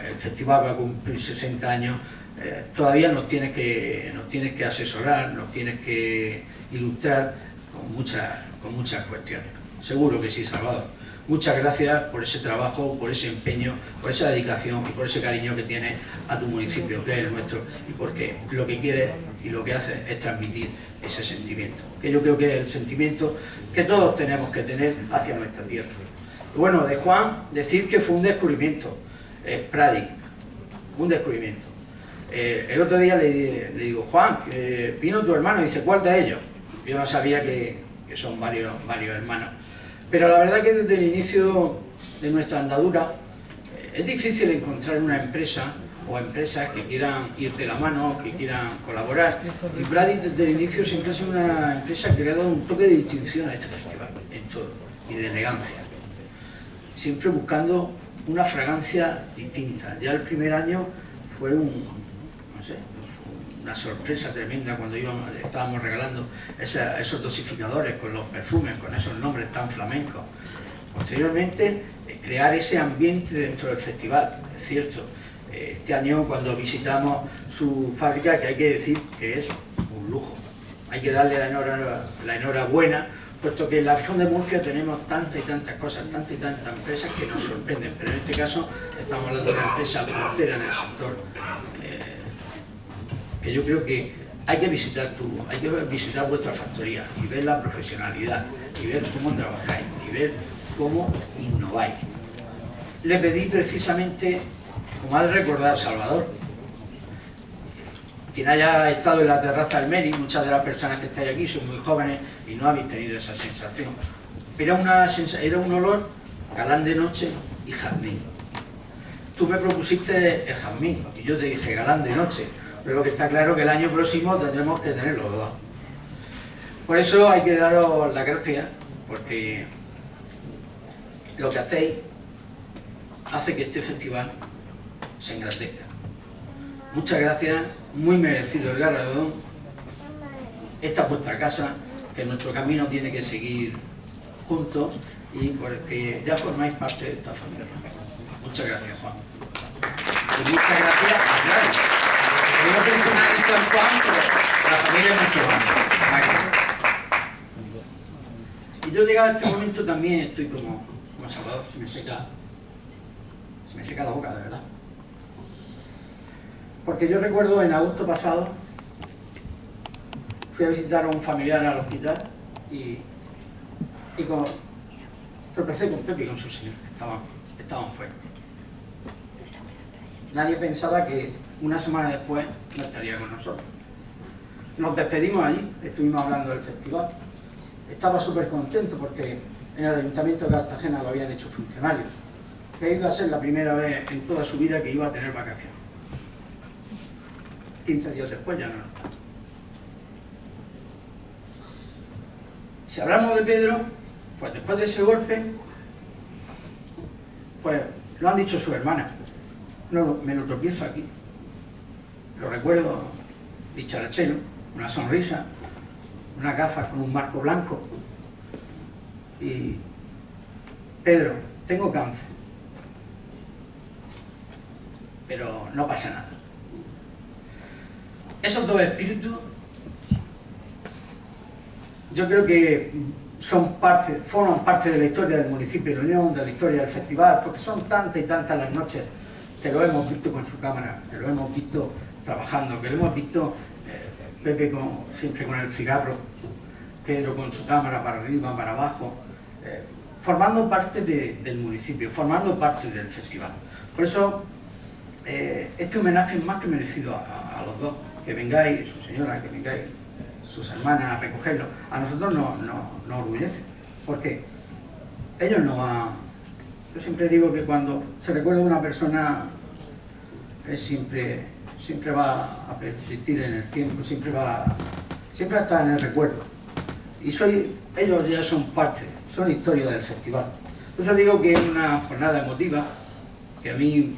el festival va a cumplir 60 años, todavía nos tienes que asesorar, nos tienes que ilustrar con muchas cuestiones. Seguro que sí, Salvador. Muchas gracias por ese trabajo, por ese empeño, por esa dedicación y por ese cariño que tienes a tu municipio, que es el nuestro, y porque lo que quieres y lo que haces es transmitir ese sentimiento, que yo creo que es el sentimiento que todos tenemos que tener hacia nuestra tierra. Y bueno, de Juan, decir que fue un descubrimiento, Pradi, un descubrimiento. El otro día le digo, Juan, que vino tu hermano, y dice, ¿cuál de ellos? Yo no sabía que son varios hermanos. Pero la verdad que desde el inicio de nuestra andadura es difícil encontrar una empresa o empresas que quieran ir de la mano, que quieran colaborar. Y Pradi desde el inicio siempre ha sido una empresa que le ha dado un toque de distinción a este festival, en todo, y de elegancia. Siempre buscando una fragancia distinta. Ya el primer año fue una sorpresa tremenda cuando estábamos regalando esos dosificadores con los perfumes, con esos nombres tan flamencos. Posteriormente, crear ese ambiente dentro del festival, es cierto. Este año, cuando visitamos su fábrica, que hay que decir que es un lujo, hay que darle la enhorabuena, puesto que en la región de Murcia tenemos tantas y tantas cosas, tantas y tantas empresas que nos sorprenden, pero en este caso estamos hablando de una empresa puntera en el sector, que yo creo que hay que visitar vuestra factoría y ver la profesionalidad, y ver cómo trabajáis, y ver cómo innováis. Le pedí precisamente, como ha recordado Salvador, quien haya estado en la terraza del Meri, muchas de las personas que estáis aquí son muy jóvenes y no habéis tenido esa sensación. Era un olor galán de noche y jazmín. Tú me propusiste el jazmín y yo te dije galán de noche, pero lo que está claro es que el año próximo tendremos que tener los dos. Por eso hay que daros las gracias, porque lo que hacéis hace que este festival se engrandezca. Muchas gracias, muy merecido el galardón. Esta es vuestra casa, que nuestro camino tiene que seguir juntos y porque ya formáis parte de esta familia. Muchas gracias, Juan. Y muchas gracias a Clara. Yo personal esto en Juan, pero la familia es mucho más. Y yo llegado a este momento también estoy como Salvador, se me seca la boca, de verdad. Porque yo recuerdo en agosto pasado, fui a visitar a un familiar al hospital y tropecé con Pepe y con su señor, que estaban fuera. Nadie pensaba que una semana después no estaría con nosotros. Nos despedimos allí, estuvimos hablando del festival. Estaba súper contento porque en el Ayuntamiento de Cartagena lo habían hecho funcionario, que iba a ser la primera vez en toda su vida que iba a tener vacaciones. 15 días después ya no está. Si hablamos de Pedro, pues después de ese golpe, pues lo han dicho sus hermanas. No, me lo tropiezo aquí. Lo recuerdo dicharachero, una sonrisa, unas gafas con un marco blanco. Y Pedro, tengo cáncer, pero no pasa nada. Esos dos espíritus yo creo que forman parte de la historia del municipio de La Unión, de la historia del festival, porque son tantas y tantas las noches que lo hemos visto con su cámara, que lo hemos visto trabajando, que lo hemos visto Pepe siempre con el cigarro, Pedro con su cámara para arriba, para abajo, formando parte del municipio, formando parte del festival. Por eso este homenaje es más que merecido a los dos. Que vengáis, su señora, que vengáis, sus hermanas a recogerlo, a nosotros nos orgullece, porque ellos no van. Yo siempre digo que cuando se recuerda a una persona, siempre va a persistir en el tiempo, siempre va a estar en el recuerdo. Y ellos ya son parte, son historia del festival. Por eso digo que es una jornada emotiva, que a mí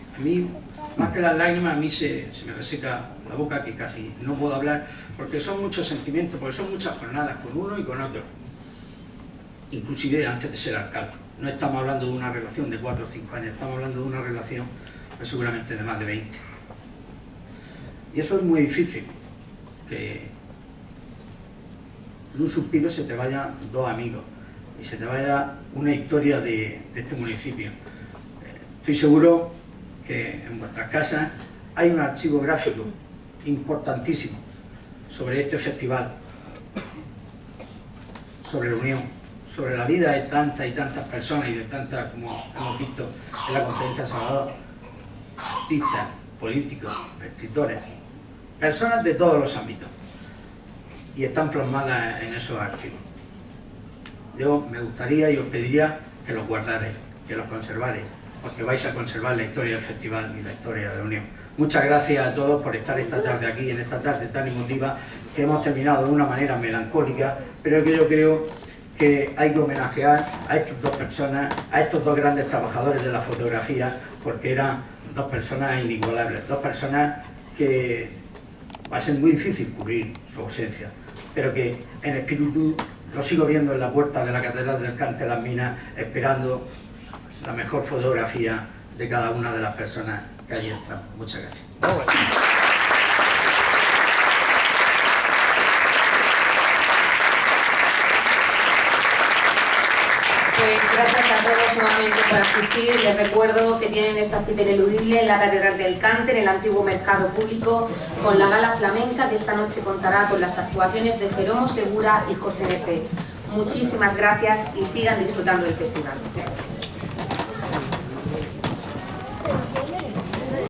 más que las lágrimas, a mí se me reseca la boca, que casi no puedo hablar, porque son muchos sentimientos, porque son muchas jornadas con uno y con otro, inclusive antes de ser alcalde. No estamos hablando de una relación de 4 o 5 años, estamos hablando de una relación pues, seguramente de más de 20. Y eso es muy difícil, que en un suspiro se te vayan dos amigos y se te vaya una historia de este municipio. Estoy seguro que en vuestras casas hay un archivo gráfico importantísimo sobre este festival, sobre la Unión, sobre la vida de tantas y tantas personas y de tantas, como hemos visto en la conferencia de Salvador, artistas, políticos, escritores, personas de todos los ámbitos, y están plasmadas en esos archivos. Yo me gustaría y os pediría que los guardarais, que los conservarais, porque vais a conservar la historia del festival y la historia de la Unión. Muchas gracias a todos por estar esta tarde aquí, en esta tarde tan emotiva, que hemos terminado de una manera melancólica, pero que yo creo que hay que homenajear a estas dos personas, a estos dos grandes trabajadores de la fotografía, porque eran dos personas inigualables, dos personas que va a ser muy difícil cubrir su ausencia, pero que en espíritu lo sigo viendo en la puerta de la Catedral del Cante de las Minas, esperando la mejor fotografía de cada una de las personas que allí están. Muchas gracias. a todos nuevamente por asistir. Les recuerdo que tienen esa cita ineludible en la Catedral del Cante, en el antiguo mercado público, con la gala flamenca que esta noche contará con las actuaciones de Jeromo Segura y José Nece. Muchísimas gracias y sigan disfrutando del festival.